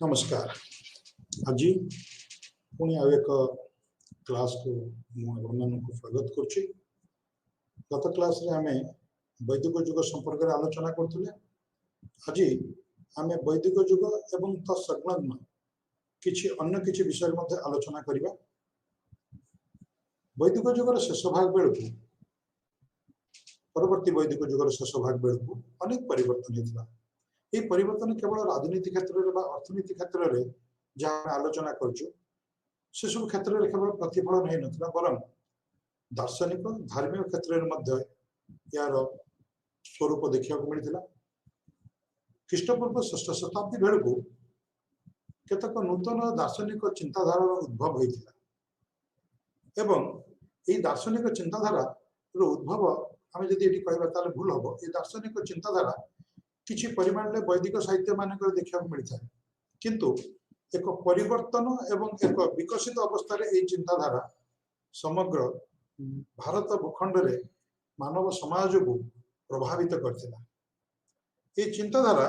नमस्कार। आज पुणी आ एक क्लास को को स्वागत करुच्ची। गत क्लास रे आमे वैदिक युग संपर्क में आलोचना करथुले। आज आमे वैदिक युग एवं तत्संलग्न किछि अन्य किछि विषय मध्ये आलोचना करिबा। वैदिक युगर शेष भाग बेलकु परवर्ती वैदिक युगर शेष भाग बेलकु अनेक परिवर्तन होता। ये परिवर्तन केवल राजनीति क्षेत्र में अर्थनीति क्षेत्र में जहाँ आलोचना करुचु से सब क्षेत्र में केवल प्रतिफलन नहीं नथिला बरं दार्शनिक धार्मिक क्षेत्र में यार स्वरूप देखा मिलता। ख्रीष्टपूर्व षष्ठ शताब्दी बेलू केतक नूतन दार्शनिक चिंताधार उद्भव होता एवं ये दार्शनिक चिंताधारा उद्भव आम जदि कहवा भूल हम। ये दार्शनिक चिंताधारा किसी परिमाण में वैदिक साहित्य मानक देखा मिलता है किंतु एक परिवर्तन एवं एक विकसित अवस्था ये चिंताधारा समग्र भारत भूखंड में मानव समाज को प्रभावित करथिला। ये चिंताधारा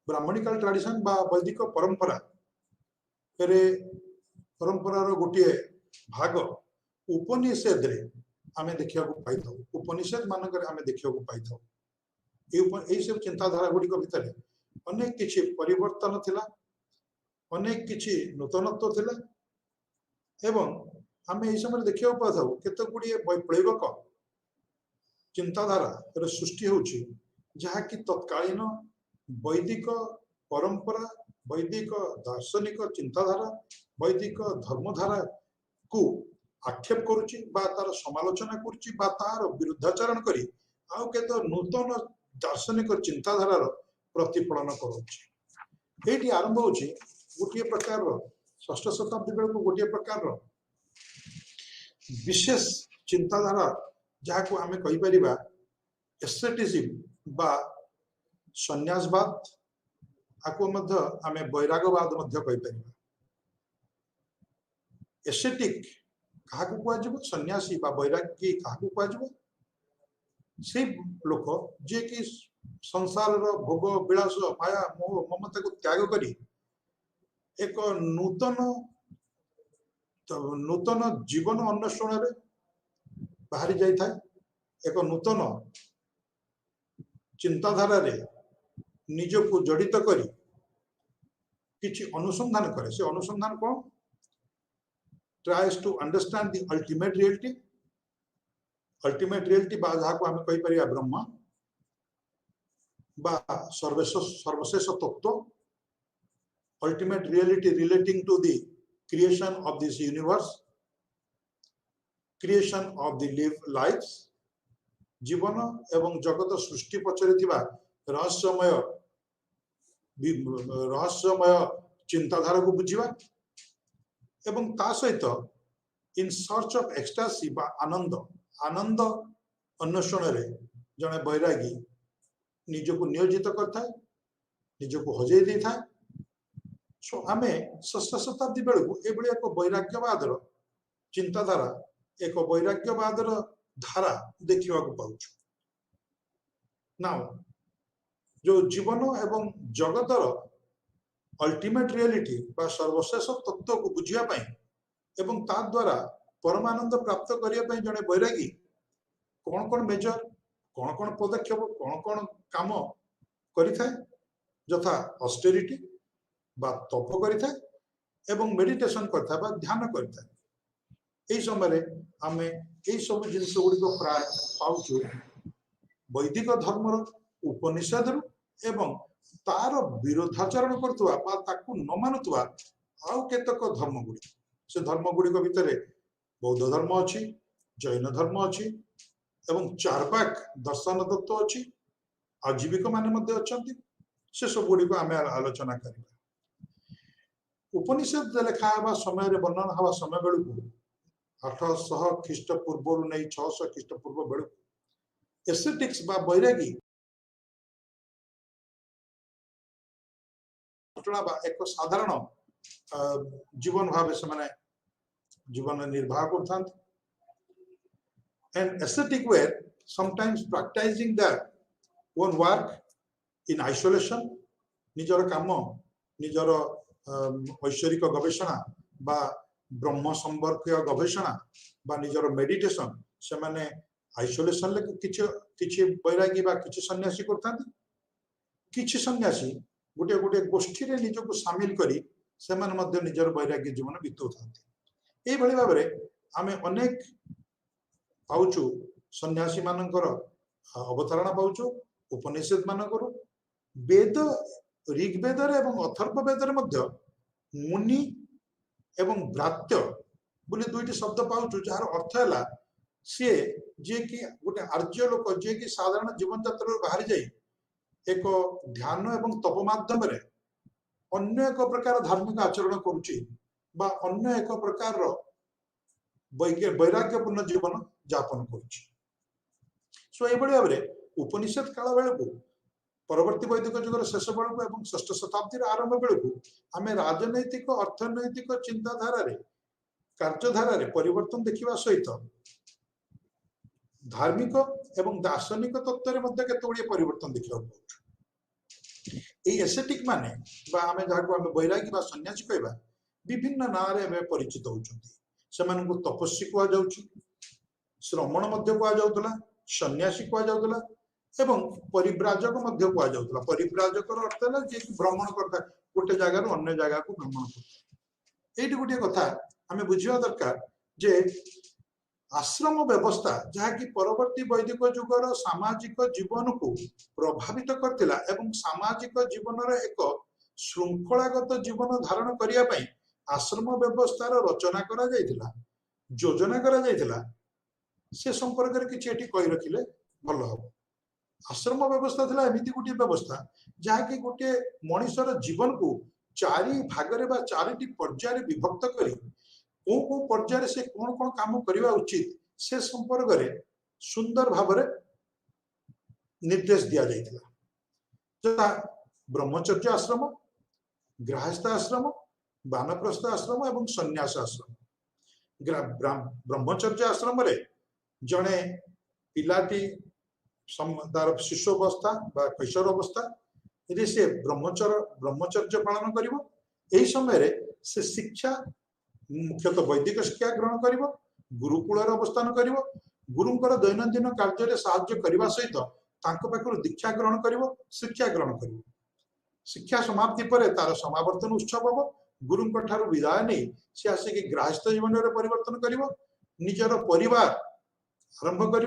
ब्राह्मणिकल ट्रेडिशन बा वैदिक परंपरा परंपरार गोटे भाग उपनिषद रे आमे देखा पाई था। उपनिषद मानक आमे देखा पाई था। यही सब चिंताधारा गुड़िक भितर अनेक किछि परिवर्तन थिला, अनेक किछि नूतनत्व थिला एवं आमे एई समय देखियो पाथौ केते गुडी वैप्लविक चिंताधारा सृष्टि होछि जहा कि तत्कालीन वैदिक परंपरा, वैदिक दार्शनिक चिंताधारा, वैदिक धर्मधारा को आक्षेप करुछि बा तार समालोचना करुछि बा तार विरुद्धाचरण करी आउ केते नूतन दार्शनिक चिंताधार प्रतिफलन करुच्ची। आरंभ होची गोटे प्रकार षष्ठ शताब्दी बेलू गोटे प्रकार विशेष चिंताधारा जहाँ को आमे कहि परिबा एस्थेटिज्म बा सन्यासवाद आको मध्य आमे वैरागवाद मध्य कहि परिबा। एस्थेटिक काहाकु कुआजिबो, सन्यासी बा वैरागी काहाकु कुआजिबो? से लोक जे कि संसार भोग विलास माया मोह ममता को त्याग करी एक नूतन जीवन अन्वेषण रे बाहरी जाई था। एक नूतन चिंताधारा रे निज को जड़ित करी किछि अनुसंधान करे। से अनुसंधान कौन tries to understand the ultimate reality. Ultimate reality बा जहाँ को आमे कहि परिया ब्रह्म बा सर्वशेष तत्व। Ultimate reality relating to the creation of this universe, creation of the live life. जीवन एवं जगत सृष्टि पछरे थिबा रहस्यमय चिंताधारा को बुझिबा एवं ता सहित इन सर्च ऑफ एक्सटासी बा आनंद अन्वेषण रे जने बैरागी निजको नियोजित करता है, निजको हजई दे था। सो आमे षष्ठ शताब्दी बेलू ए एक वैराग्यवाद चिंताधारा, एक वैराग्यवाद धारा देखा पाउछु। नाउ जो जीवन एवं जगतर अल्टीमेट रियलिटी बा सर्वशेष तत्व को बुझिया पई एवं ता द्वारा परमानंद प्राप्त करिया पई जने बैरागी कौन कौन मेजर, कौन कौन पदक्षेप, कौन कौन काम करिथाय जथा ऑस्टेरिटी बा तप करिथाय एवं मेडिटेशन करता बा ध्यान करता। एई समय आमे एई सब जिनिस गुडी प्राय पाउछु वैदिक धर्मर उपनिषद एवं तार विरोधाचरण करतुवा बा ताकू न मानुतुवा आउ केतक धर्म गुडी। से धर्म गुडी को भितरे बौद्ध धर्म अछि, जैन धर्म अछि एवं चारवाक दर्शन तत्व अच्छी, आजीविक माने मध्य अछंती। से सब गुडी को आमे आलोचना करिबा। उपनिषद लेखा हवा समय रे वर्णन हवा समय बेलू 800 ख्रीष्टपूर्व रु नै 600 ख्रीष्टपूर्व बेलू एस्थेटिक्स बा वैरागी घटना बा एक साधारण जीवन भाव से माने जीवन निर्वाह करथांत। And ascetic were sometimes practicing their own work in isolation, निजर काम निजर ऐश्वरिक गवेषणा बा ब्रह्म संपर्क गवेषणा बा निजर मेडिटेशन से माने आइसोलेशन किछि बैरागी बा किछि सन्यासी करता किछि सन्यासी गोटे गोटे गोष्ठी रे निजको शामिल करी से माने मध्य निजर बैरागी जीवन बिताउथांती एई भली भाबरे आमे अनेक पाउचु सन्यासी मानकर अवतारणा पाउचु उपनिषद मानकर वेद ऋग्वेद एवं अथर्ववेद मध्य मुनि एवं भ्रात्य बोली दुईटी शब्द पाउचु जार अर्थ है सी जे कि गोटे आर्य लोक जे कि साधारण जीवन यात्रा बाहरी जाई एक ध्यान एवं तप माध्यम अन्य एक प्रकार धार्मिक आचरण करुच्ची बा अन्य एक प्रकार वैराग्यपूर्ण जीवन यापन करुच्ची सो ये भाव में उपनिषद काल बेलू परवर्ती वैदिक जुगर शेष बेलू और षष्ठ शताब्दी आरंभ बेलू आम राजनैतिक अर्थनैतिक चिंताधारा कार्यधारा परिवर्तन देखा सहित धार्मिक एवं दार्शनिक तत्व केतुड़े परिवर्तन देखा एसेटिक माने आम जहाँ आम बैरागी सन्यासी कहवा विभिन्न ना परिचित होती तपस्वी कहुला श्रमण कहुला सन्यासी कहुला एवं परिव्राजक कहुला परिव्राजक अर्थ है जे भ्रमण करता गोटे जगार अन्य जगह को भ्रमण करता ये गोटे कथा आम बुझा दरकार जे आश्रम व्यवस्था जहाँकि परवर्ती वैदिक जुगर सामाजिक जीवन को प्रभावित करथिला एवं सामाजिक जीवन एक श्रृंखलागत जीवन धारण करने आश्रम व्यवस्थार रचना करा जायतिला योजना करा जायतिला से संपर्क में किछि एठी कहि रखिले भल हम आश्रम व्यवस्था थिला एमिति गोटे व्यवस्था जहाँकि गोटे मनुष्यर जीवन को चारि भागरे बा चारिटी पर्याय विभक्त करी को पर्याय से कौन कौन काम करने उचित से संपर्क में सुंदर भाव निर्देश दि जाता ब्रह्मचर्य आश्रम गृहस्थ आश्रम वानप्रस्थ आश्रम एवं सन्यास आश्रम ब्रह्मचर्य आश्रम रे जड़े पिलाटी तार शिशु अवस्था कैशोर अवस्था यदि से ब्रह्मचर्य पालन कर समय से शिक्षा मुख्यतः वैदिक शिक्षा ग्रहण कर गुरुकुल अवस्थान कर गुरुंकर दैनंदिन कार्य साहाय्य करने सहित पाखर दीक्षा ग्रहण कर शिक्षा ग्रहण कर शिक्षा समाप्ति पर तार समावर्तन उत्सव हम गुरुंक ठारू विदाय नहीं सी आसिक गृहस्थ जीवन में परिवर्तन कर निजर परिवार आरंभ कर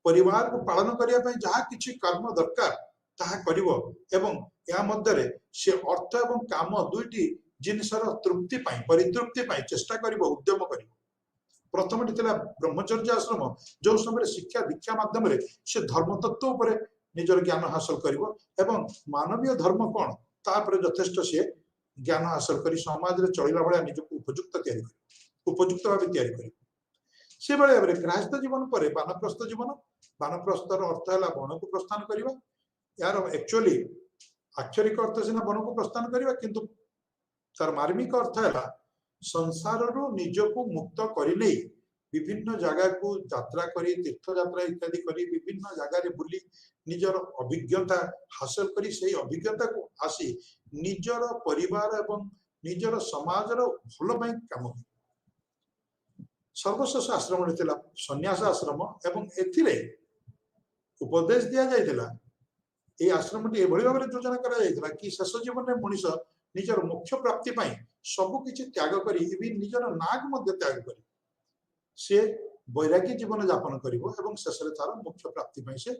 परिवार को पालन करने जहाँ किसी कर्म दरकार ताहा करिवो एवं या मध्य से अर्थ एवं काम दुईटी जिनसर तृप्ति परितृप्ति चेष्टा करिवो उद्यम करिवो प्रथम ब्रह्मचर्य आश्रम जो समय शिक्षा दीक्षा माध्यम से धर्म तत्व उपर निजर ज्ञान हासिल करिवो एवं मानवीय धर्म कौन तापर यथेष्ट से ज्ञान हासिल कर समाज में चलला भाया निजक उपयुक्त उपयुक्त भाव तैयारी कर से भाव में गृहस्थ जीवन पर वानप्रस्थ जीवन वानप्रस्थर अर्थ है वन को प्रस्थान करवा यार एक्चुअली आक्षरिक अर्थ सीना वन को प्रस्थान करवा किंतु तार मार्मिक अर्थ है संसार निजको मुक्त करने विभिन्न जगह को यात्रा करी तीर्थ यात्रा इत्यादि करी विभिन्न जगह बुली निजर अभिज्ञता हासिल करी से अभिज्ञता को आसी निजर परिवार एवं निजर समाज भल काम सर्वशेष आश्रम सन्यास आश्रम एवं एथिरे उपदेश दि जाइतिला ये आश्रम टी एभली भाव योजना करा कि शेष जीवन में मनीष निजर मोक्ष प्राप्ति सबकि त्याग कर निजर नाक त्याग कर से वैरागी जीवन यापन कर शेष तार मोक्ष प्राप्ति से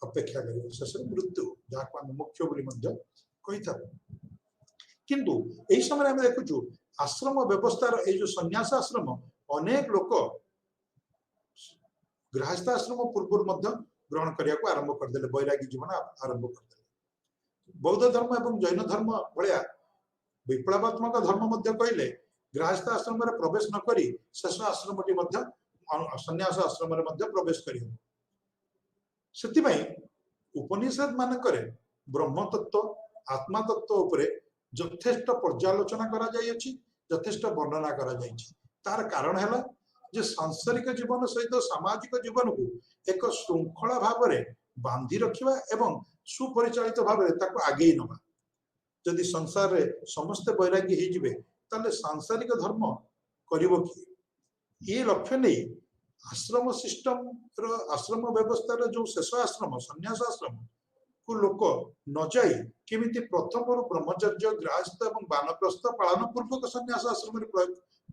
अपेक्षा कर शेष मृत्यु जहाँ आम मोक्ष कही था किंतु यही समय आम देखु आश्रम व्यवस्थार जो सन्यास आश्रम अनेक लोक गृहस्थ आश्रम पूर्व ग्रहण करने को आरंभ करदे वैरागी जीवन आरंभ करदे बौद्ध धर्म एवं जैन धर्म भाया विप्लवात्मक धर्म कहले गृहस्थ आश्रम में प्रवेश न करी शेष आश्रम सन्यास आश्रम प्रवेश कर उपनिषद मानक ब्रह्म तत्व आत्मा तत्व उपरे यथेष्ट पर्यालोचना करा यथेष्ट वर्णना करा तार कारण है जे सांसारिक जीवन सहित सामाजिक जीवन को एक श्रृंखला भाव में बांधि रखा एवं सुपरिचालित भाव में आगे नवा जदि संसार रे समस्त वैरागी हो जिवे ताले सांसारिक धर्म करिवो कि ये लक्ष्य नहीं आश्रम सिस्टम रो आश्रम व्यवस्था रो जो शेष आश्रम सन्यास आश्रम को लोक न जाई केमिति प्रथम ब्रह्मचर्य गृहस्थ और वानप्रस्थ पालन पूर्वक सन्यास आश्रम रे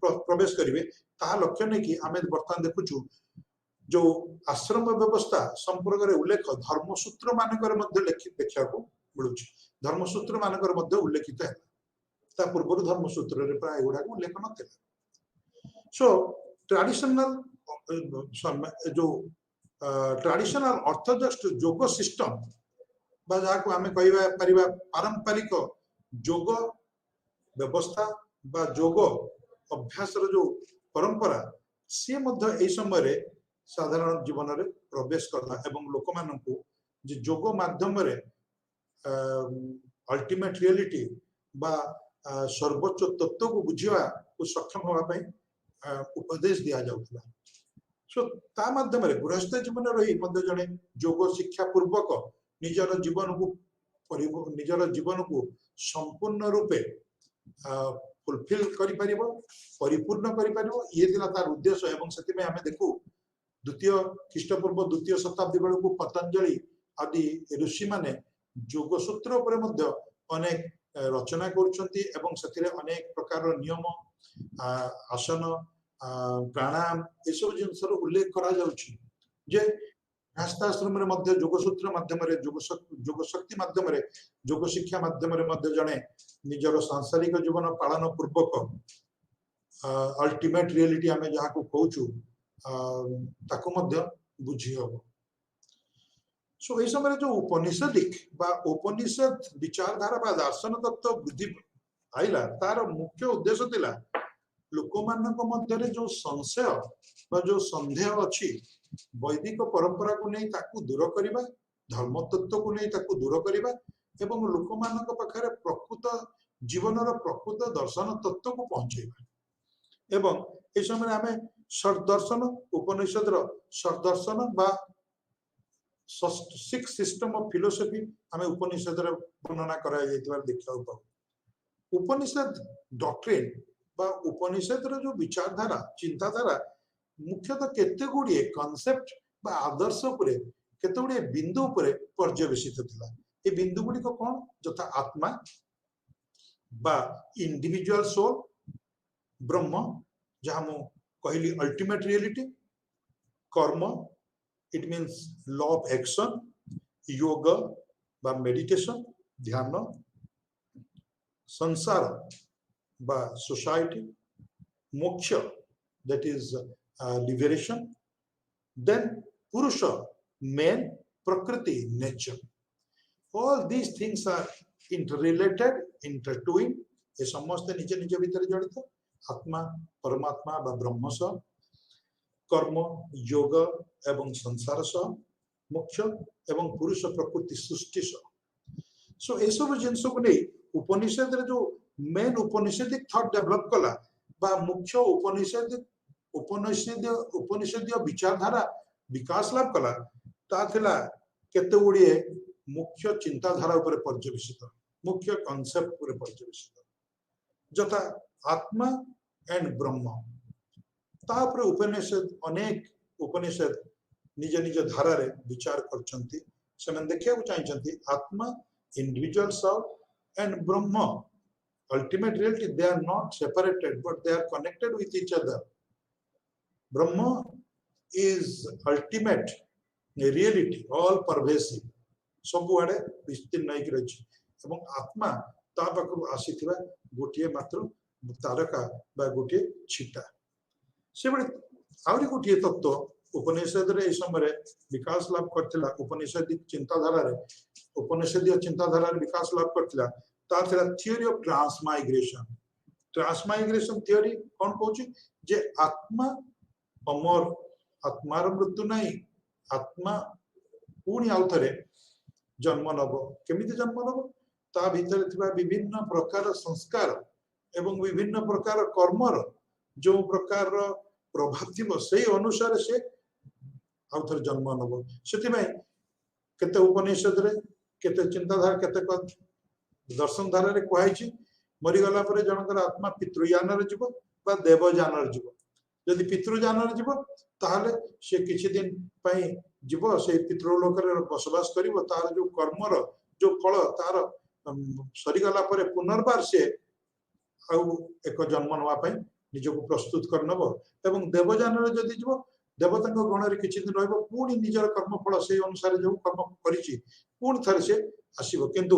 प्रवेश करिवे ता लक्ष्य नहीं कि आमे वर्तमान देखुछु जो आश्रम व्यवस्था संपर्क रे उल्लेख धर्मसूत्र मानकर मध्य लिखित देखा मिलुछि धर्मसूत्र मानकर मध्य उल्लेखित है ता पूर्व धर्मसूत्र रे प्राय गुडा उल्लेख नथिला सो ट्रेडिशनल जो ट्रेडिशनल ऑर्थोडॉक्स योग सिस्टम बा जाको आमे कहबा परिबा पारंपरिक योग व्यवस्था बा योग अभ्यास रो जो परंपरा से मध्य ए समय रे साधारण जीवन रे प्रवेश करला एवं लोक माननकु जे योग माध्यम रे अल्टीमेट रियलिटी बा सर्वोच्च तत्व को बुझिवा को सक्षम होगा पई उपदेश दिया जाउतला सो ता माध्यम रे गृहस्थ जीवन रही मध्य जने योग शिक्षा पूर्वक निजर जीवन को संपूर्ण रूपे फुलफिल करि परिबो परिपूर्ण करि परिबो ये दिला तार उद्देश्य एवं सेति में हमें देखु द्वितीय ख्रीष्टपूर्व द्वितीय शताब्दी बेलू पतंजलि आदि ऋषि माने योग सूत्र उपरे मध्य अनेक रचना करुछंती एवं सेतिरे अनेक प्रकार नियम आसन प्राणायाम ए सब जिनस उल्लेख करा जाउछि जे आश्रम रे मध्य योग सूत्र माध्यम रे योग शक्ति माध्यम रे योग शिक्षा माध्यम रे मध्य जने निजर सांसारिक जीवन पालन पूर्वक अल्टीमेट रियलिटी आमे जहा को कहूछु ताको मध्य बुझी हबो सो ए समय जो उपनिषदिक बा उपनिषद विचारधारा बा दर्शन तत्व वृद्धि आइला तार मुख्य उद्देश्य थिला लोक मानक मध्य रे जो संशय बा जो संदेह अछि वैदिक परंपरा को नहीं ताकू दूर करिबा धर्म तत्व को नहीं ताकू दूर करिबा एवं लोक मानक पाखरे प्रकृत जीवन रो प्रकृत दर्शन तत्व को पहुंचेबा एवं ए समय आमे षड दर्शन उपनिषद रो षड दर्शन बा सिक्स सिस्टम ऑफ फिलोसफी हमें उपनिषद रे वर्णना करा जायतिबार देखा पाऊ उपनिषद डॉक्ट्रिन बा उपनिषद रो जो विचारधारा चिंताधारा मुख्यतः केते गुड़िए कॉन्सेप्ट बा आदर्श उपरे केते गुड़िए बिंदु उपरे पर्यवेसित थिला ए बिंदु गुडी को कोन जथा आत्मा बा इंडिविजुअल सोल ब्रह्म जहा मु कहली अल्टीमेट रियलिटी कर्म it means law of action योग बा मेडिटेशन ध्यान संसार बा सोसाइटी मोक्ष that is liberation then purusha man prakriti nature all these things are interrelated intertwined ये समस्त निज निज भीतर जड़ित आत्मा परमात्मा बा ब्रह्म सह कर्म योग एवं संसार सह मोक्ष एवं पुरुष प्रकृति सृष्टि सह सो ए सब जिनस को नहीं उपनिषद रे जो मेन उपनिषदिक थॉट डेवलप कला बा मुख्य उपनिषदीय विचारधारा विकास लाभ कला ता थिला केते गुड़िए मुख्य चिंताधारा उपरे पर्यवेसित मुख्य कॉन्सेप्ट उपरे पर्यवेसित जथा आत्मा एंड ब्रह्म तापर उपनिषद अनेक उपनिषद निज निज धारा रे विचार करछंती सेमन देखिया को चाहिछंती आत्मा individual self and Brahma ultimate reality they are not separated but they are connected with each other brahma is ultimate reality all pervasive सब आड़े विस्तीर्ण नहीं रही एवं आत्मा ता पाखु आसीथिबा गोटिए मात्र तारका बा गोटिए छिटा से बडे आउरी गोटिए तत्व उपनिषद रे समय रे विकास लाभ करथिला उपनिषदिक चिंताधारा रे उपनिषदीय चिंताधारा रे विकास लाभ करथिला ता थिला थ्योरी ऑफ ट्रांसमाइग्रेशन थ्योरी कोन कहूची जे आत्मा अमर आत्मार मृत्यु नहीं आत्मा पुणी आउ थरे जन्म नब केमिति जन्म नब ता भीतर थिबा विभिन्न प्रकार संस्कार एवं विभिन्न प्रकार कर्मर जो प्रकार प्रभाव थिबो सेही अनुसार से आउ थरे जन्म नब सेति में केते उपनिषद रे केते चिंताधारा केते दर्शन धारा रे कहै मरीगला पर जनकर आत्मा पितृयान जीव बा देवयान जीव जदि पितृयान जीव ताहले से किछि दिन पई जीव से पितृलोक रे बसवास करिवो तार जो कर्मर जो फल तार सरीगला पर पुनर्बार से आउ एक जन्म नवा पई निजको प्रस्तुत करनबो एवं देवयान रे जदि जीव देवता गण रे किछि दिन रहबो पुणी निजर कर्म फल से अनुसार जो कर्म करिछि पुणी थरे से आसीबो किंतु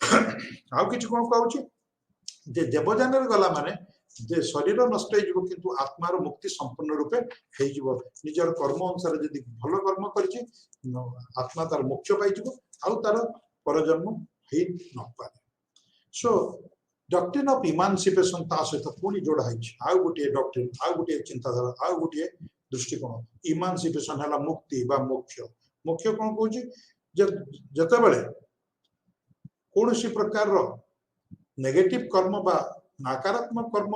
आउ किछि कोन कहउछि जे देवयान रे गला माने जे शरीर नष्ट हो किंतु आत्मार मुक्ति संपूर्ण रूपे हो निजर कर्म अनुसार जदि भल कर्म करिछि आत्मा तार मोक्ष पाई जिवो आउ तार परजन्म हेई न पारे सो डॉक्ट्रिन ऑफ इमानसिपेशन ता सहित पुणी जोड़ा है आउ गोटे डॉक्ट्रिन आउ गोटे चिंताधारा आउ गोटे दृष्टिकोण इमानसिपेशन है मुक्ति बा मोक्ष मोक्ष कौन कहूँ जते बेले कौन सी प्रकार रो नेगेटिव कर्म बा नकारात्मक कर्म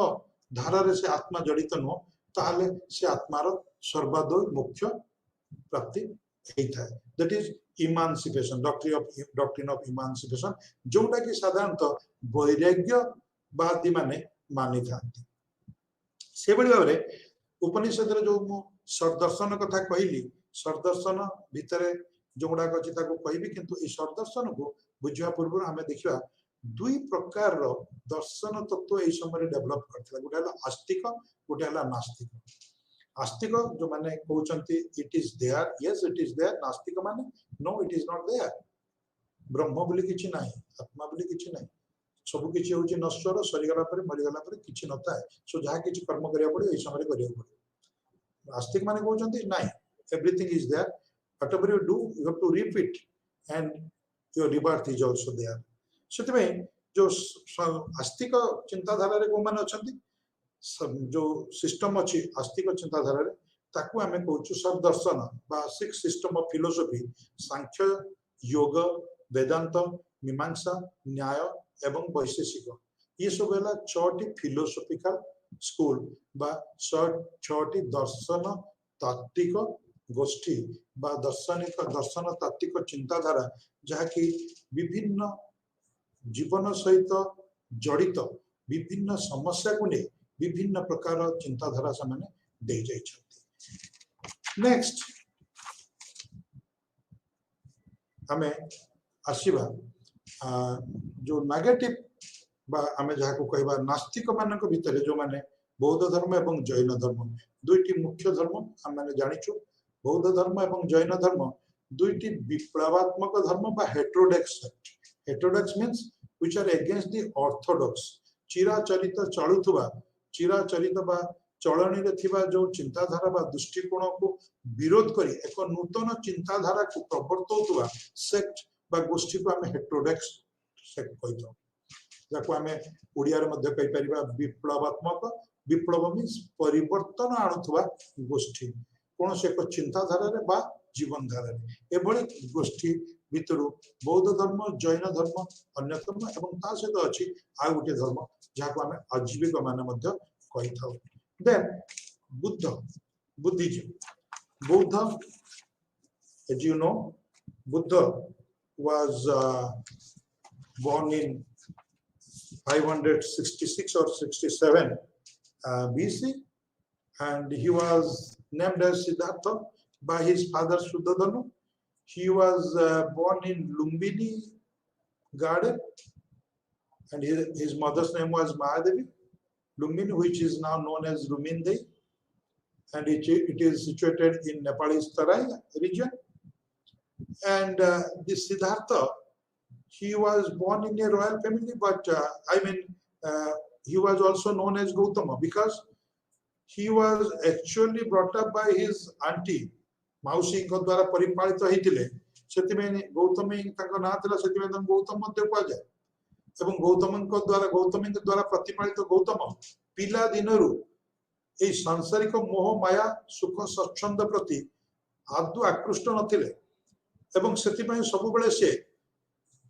धारा रे से आत्मा जड़ित नुह ताहले से आत्मार सर्वादो मोक्ष प्राप्ति होता है दैट इज इमानसिपेशन डॉक्ट्रिन ऑफ इमानसिपेशन जोटा कि साधारणतः वैराग्यवादी माने मानि थांती से बड़ी भाव में उपनिषद जो मु सर्दर्शन कथा कहली सर्दर्शन भितर जो गुड़ाक अच्छी कहबी किंतु ये सर्दर्शन को बुझा पूर्व आम देखा दुई प्रकार रो दर्शन तत्व यही समय डेवलप करथिला गोटे हला आस्तिक गोटे हला नास्तिक आस्तिक जो माने कहउचंती it is there yes it is there नास्तिक माने no it is not there ब्रह्म बोली किछि नाही आत्मा बोली किछि नाही सब किछि होछि नश्वर सरीगला पर मरीगला पर किछि नता है सो जहा किछि कर्म करिया पड़े एही समय करिया पड़े आस्तिक माने कहउचंती नाही everything is there whatever you do you have to reap it and your rebirth is also there से जो आस्तिक चिंताधारा रे को माने अछंती जो सिस्टम अछि आस्तिक चिंताधारा रे ताकू आमे कहउछु सब दर्शन बा सिक्स सिस्टम ऑफ फिलोसफी सांख्य योग वेदांत मीमांसा न्याय एवं वैशेषिक ये सब है छटी फिलोसफिकल स्कूल बा छटी दर्शन तात्विक गोष्ठी बा दर्शन तात्विक चिंताधारा जहा कि विभिन्न जीवन सहित जड़ित विभिन्न समस्या को नहीं विभिन्न प्रकार चिंताधारा से माने दे जाइछथि नेक्स्ट हमें आसीबा जो नेगेटिव बा हमें जहा को कहबा नास्तिक मानक भितर जो माने बौद्ध धर्म एवं जैन धर्म दुईटी मुख्य धर्म हम माने जानिछु बौद्ध धर्म एवं जैन धर्म दुईटी विप्लवात्मक धर्म बा heterodox heterodox means which are against the orthodox चिराचरित चलुथुबा चिराचरित बा चलनी रे थिबा जो चिंताधारा बा दृष्टिकोण को विरोध करी एक नूतन चिंताधारा को प्रवर्तौतुबा सेक्ट बा गोष्ठी को हमें हेटेरोडॉक्स सेक्ट कहतो जाको हमें ओडिया रे मध्ये कहि परिबा विप्लवात्मक विप्लव मींस परिवर्तन आणुथुबा गोष्ठी कोन से एक चिंताधारा रे बा जीवन धारा रे एभली गोष्ठी भितरु बौद्ध धर्म जैन धर्म अन्यतम एवं ता सहित अछि आ गोटे धर्म जाको हमें आजीविक माने मध्ये कहि थाउ then Buddha Buddhism Buddha as you know Buddha was born in 566 or 67 BC and he was named as Siddhartha by his father Suddhodana. He was born in Lumbini garden and his mother's name was Mahadevi. Lumbini, which is now known as Lumindei, and it is situated in Nepalese Tarai region. And this Siddhartha, he was born in a royal family, but he was also known as Gautama because he was actually brought up by his auntie. मौसी को द्वारा परिपालित होइतिले सेतिमे गौतमी तक ना थिला सेतिमे तम गौतम मध्ये को जाय एवं गौतमी के द्वारा प्रतिपालित गौतम पिला दिनरु ए सांसारिक मोह माया सुख स्वच्छंद प्रति आदु आकृष्ट नथिले एवं सेति पय सब बेले से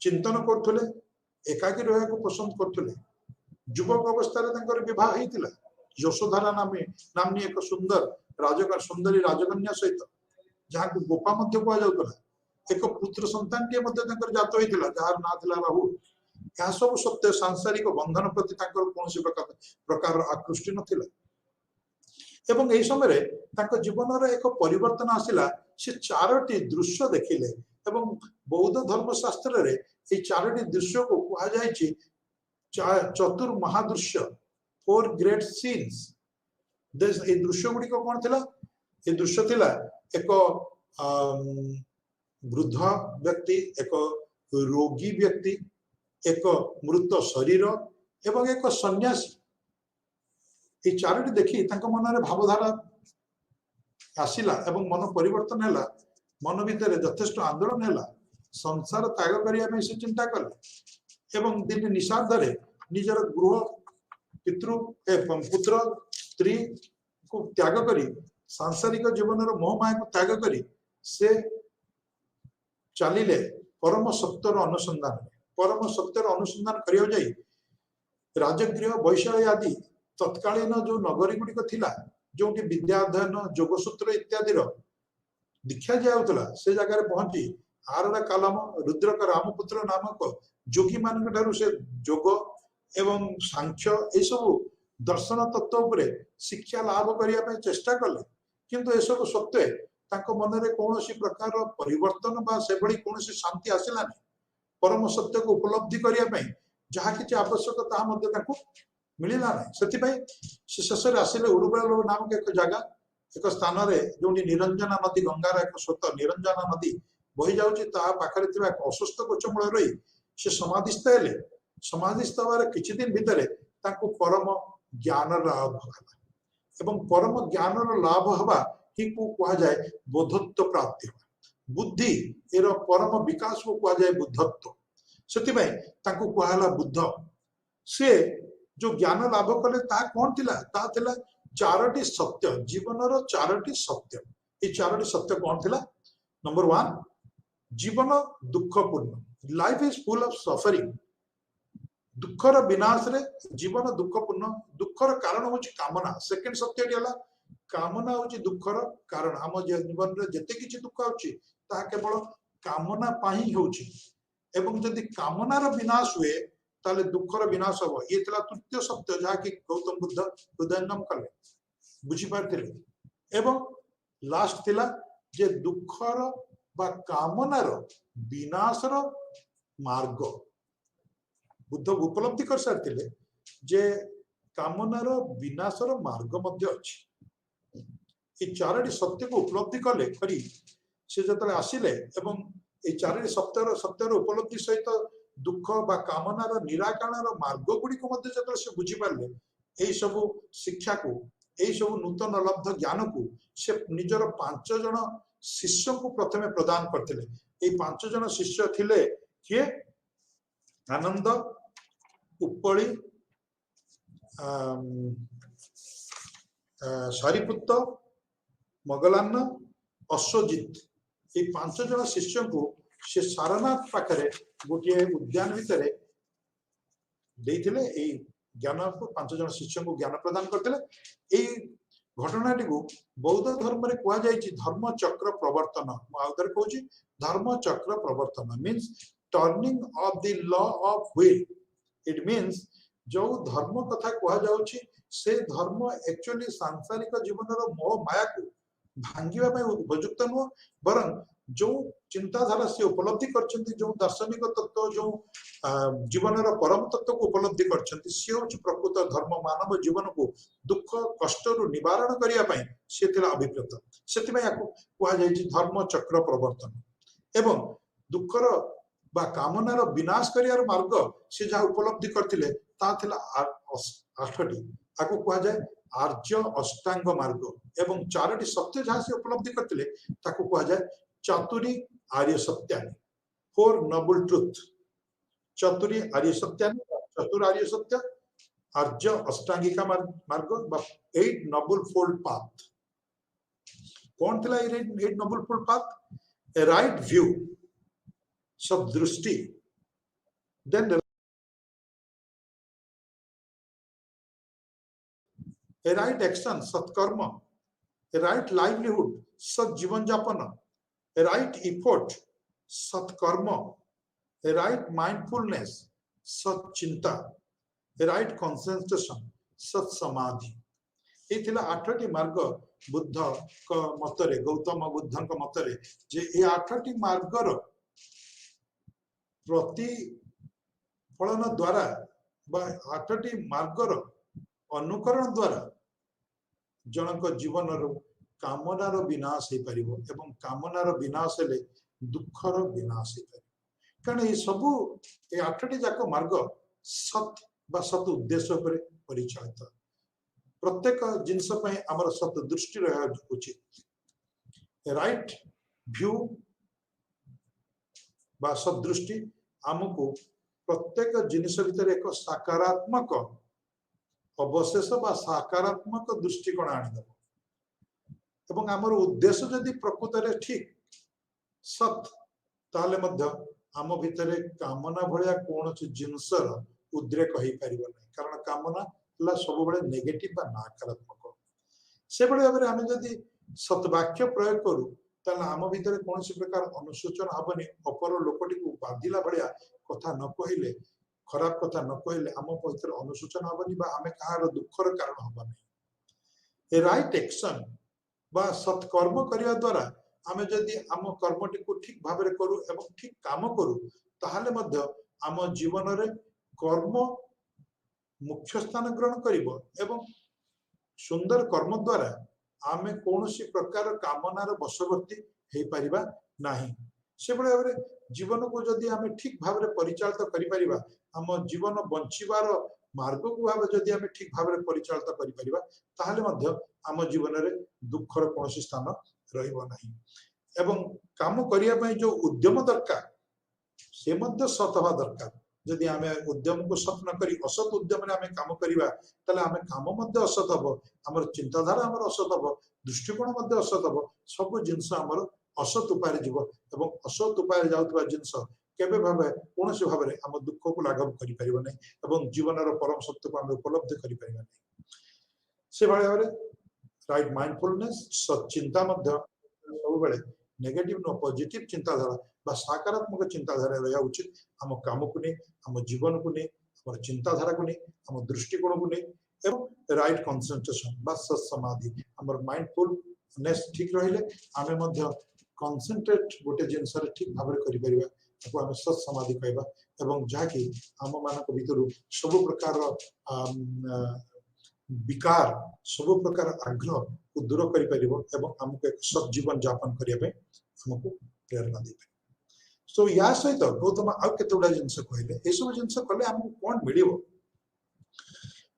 चिंतन करथुले एकाकी रहया को पसंद करथुले युवक अवस्था रे तंकर विवाह हेतिला यशोधरा नामनी एक सुंदरी राजकन्या सहित जहाँ को गोपा मध्य कह जाउतला एक पुत्र संतान टे मध्य तंकर जात होइतिला जार ना थिला राहुल यह सब सत्य सांसारिक बंधन प्रति कौन प्रकार आकृष्टि नथिला एवं एई समय तांको जीवन एक परिवर्तन आसिला से चारोटी दृश्य देखिले एवं बौद्ध धर्मशास्त्र रे ए चारोटी दृश्य को कहा जायछि चतुर्महादृश्य 4 ग्रेट सीन्स ए दृश्य गुडी को कोन थिला ए दृश्य थिला एक वृद्ध व्यक्ति एक रोगी व्यक्ति एक मृत शरीर एवं एक सन्यासी ये चारोटी देखी मन में भावधारा आसिला एवं मन परिवर्तन है मन भितर यथेष्ट आंदोलन है संसार त्याग करने से चिंता कले एवं दिन निषाद निजर गृह पितृ पुत्र स्त्री को त्याग करी सांसारिक जीवन मोह माया को त्याग करी से चलिले परम सत्यर अनुसंधान करियो जाई राजगृह वैशाली आदि तत्कालीन जो नगरी गुड़िक थिला जो विद्या अध्ययन जोगसूत्र इत्यादि दीक्षा दिया से जगह पहुंची आरड़ा कालम रुद्रक रामपुत्र नामक जोगी मान से जोग एवं सांख्य ये सब दर्शन तत्व उपरे शिक्षा लाभ करने चेष्टा कले किंतु सब सत्वे मन में कौन प्रकार परिवर्तन कौन शांति आसला परम सत्य को उपलब्धि करने जहाँ कि आवश्यकता मिलला ना से शेष आसिले उरुबेल नामक एक जगह एक स्थान जो निरंजना नदी गंगार एक स्रोत निरंजना नदी बही जाऊँगी पाखे अस्वस्थ गोच मूल रही से समाधिस्थ हेले समाधिस्थ हमारे किछि दिन भितर परम ज्ञान लाभ एवं परम ज्ञान लाभ हवा ही को कहा जाए बोधत्व प्राप्ति बुद्धि एर परम विकास को कहा जाए बुद्धत्व से कहला बुद्ध से जो ज्ञान लाभ कले कौन थिला चारोटी सत्य जीवन चारोटी सत्य ये चारोटी सत्य कौन थिला नंबर 1 जीवन दुखपूर्ण life is full of suffering दुखर विनाश रे जीवन दुखपूर्ण दुखर कारण होची कामना सेकंड सत्य दिला कामना होची दुखर कारण हम जीवन रे जते किछि दुख होची ता केवल कामना पाही होची एवं जदि कामनार विनाश हुए ताले दुखर विनाश हम ये तृतीय सत्य जहाँ कि गौतम बुद्ध हृदयंगम कले बुझी पारथिले एवं लास्ट थिला जे दुखर बा कामनार विनाशर मार्ग बुद्ध उपलब्धि कर सारथिले जे कामनार विनाशर मार्ग मध्य अछि ये चारोटी सत्य को उपलब्धि कले करी से जतले आसिले एवं ये चारोटी सत्यर उपलब्धि सहित दुख बा कामनार निराकरण मार्ग गुड़िक से बुझी पारे यही सब शिक्षा को यही सब नूतन लब्ध ज्ञान को से निजर 5 जन शिष्य को प्रथमे प्रदान करते 5 जन शिष्य थिले किए आनंद उपली सारिपुत्त मगलान्न अश्वजित ये 5 जन शिष्य को से सारनाथ पाखे गोटे उद्यान भितर ज्ञान को 5 जन शिष्य को ज्ञान प्रदान करते घटनाटी को बौद्ध धर्म रे कहा जाय धर्म चक्र प्रवर्तन आउदर कहूँ धर्म चक्र प्रवर्तन means turning of the law of wheel it means जो धर्म कथा कहा जाउछि से धर्म एक्चुअली सांसारिक जीवन मोह माया को भांगिबा उपयुक्त नुह बरं जो चिंताधारा से उपलब्धि करछंती जो दार्शनिक तत्व जो जीवन परम तत्व को उपलब्धि करछंती से होछि प्रकृत धर्म मानव जीवन को दुख कष्ट रु निवारण करिया पई से थिला अभिप्रेत सेति में याको कहा जाय धर्म चक्र प्रवर्तन एवं दुखर बा कामनार विनाश करियार मार्ग से जहाँ उपलब्धि करथिले ता थिला 8टी आको कहा जाय आर्य अष्टांग मार्ग एवं 4टी सत्य जहाँ से उपलब्धि करथिले ताको कहा जाय चतुरी आर्य सत्यानि 4 नोबल ट्रुथ चतुरी आर्य सत्यानि चतुर आर्य सत्य आर्य अष्टांगिका मार्ग 8 नोबल फोल्ड पाथ कौन थिला 8 noble fold path a right view सदृष्टि देन ए राइट एक्शन सत्कर्म ए राइट लाइवलीहुड सत जीवन जापन a right effort सत्कर्म a right mindfulness सच्चिंता, राइट कंसंट्रेशन, सत् समाधि। ये थिला 8टी मार्ग बुद्ध को मतरे, गौतम बुद्ध को मतरे जे ये 8टी मार्गर प्रति फलन द्वारा बा 8टी मार्गर अनुकरण द्वारा जनक जीवन कामनार विनाश हो पार एवं कामनार विनाश हेले दुखर विनाश हो पार। कारण ये सबू ये 8टी जाक मार्ग सत बा सत उद्देश्य पर परिचालित। प्रत्येक जिनस आमर सत दृष्टि रहा उचित। राइट व्यू बा सदृष्टि आमको प्रत्येक जिनिस भितर एक सकारात्मक अवशेष बा सकारात्मक दृष्टिकोण आनीदेव एवं आमर उद्देश्य जदि प्रकृत में ठीक सत ताले मध्य आम भितर कामना भाया कौन जिनसर उद्रेक हो पार ना। कारण कामना सब बड़े नेगेटिव बा नकारात्मक। से भाई भाव में आम जदि सतवाक्य प्रयोग करूँ ताले आम भितर कौन प्रकार अनुशोचन हेनी। अपर लोकटी को बाधिला भाया कथा न कहले, खराब कथा न कहले आम भीतर अनुशोचन हेनी बा आम कहार दुखर कारण हबा नहीं। राइट एक्शन बा सत्कर्म करने द्वारा आम जदि आम कर्मटी को ठीक भाव में करूँ एवं ठीक काम करूँ ताहले मध्य आम जीवन रे कर्म मुख्य स्थान ग्रहण करिवो एवं सुंदर कर्म द्वारा आम कौन प्रकार कामनार वशवर्ती हो पारिबा नाही। से भाई भाव में जीवन को जदि आम ठीक भाव में परिचालित करिपरिबा आम जीवन बंचिबार मार्ग को भाव जदि आम ठीक भाव में परिचालित करिपरिबा ताहले मध्य आम जीवन में दुखर कौन स्थान रहिबो नाही। एवं काम करिया पई जो उद्यम दरकार से मध्य सत हवा दरकार। जदि आम उद्यम को सत न करी असत उद्यम आम काम करिबा ताले आम काम मध्य असत हबो, हमर चिंताधारा हमर असत हबो, दृष्टिकोण मध्य असत हबो, सब जिंस हमर असत उपाय जीव एवं असत उपाय जाउतबा जिंस केबे भाबे कौन से भाव में आम दुख को लाघव करि परिबो नै एवं जीवनर परम सत्य को आम उपलब्ध करि परिबो नै। से भाई भाव में राइट माइंडफुलनेस सच्चिंता मध्य सब बेले नेगेटिव नो पॉजिटिव चिंताधारा बा सकारात्मक चिंताधारा रहा उचित। आम काम को नहीं, आम जीवन को नहीं, आम चिंताधारा को नहीं, आम दृष्टिकोण को नहीं एवं राइट कंसंट्रेशन बा समाधि आम माइंडफुलनेस ठीक रहिले आमे मध्य कंसंट्रेट गोटे जिनस ठीक भाव में करिपरिबा आम सत समाधि कहबा एवं जहाँकि आम मान भीतर सब प्रकार विकार सब प्रकार आग्रह को दूर कर आमको एक सत जीवन यापन करने आमको प्रेरणा दे। सो या सहित गौतम आउ केते गुडा जिनस कहले ए सब जिनस कले आमको कोन मिलिबो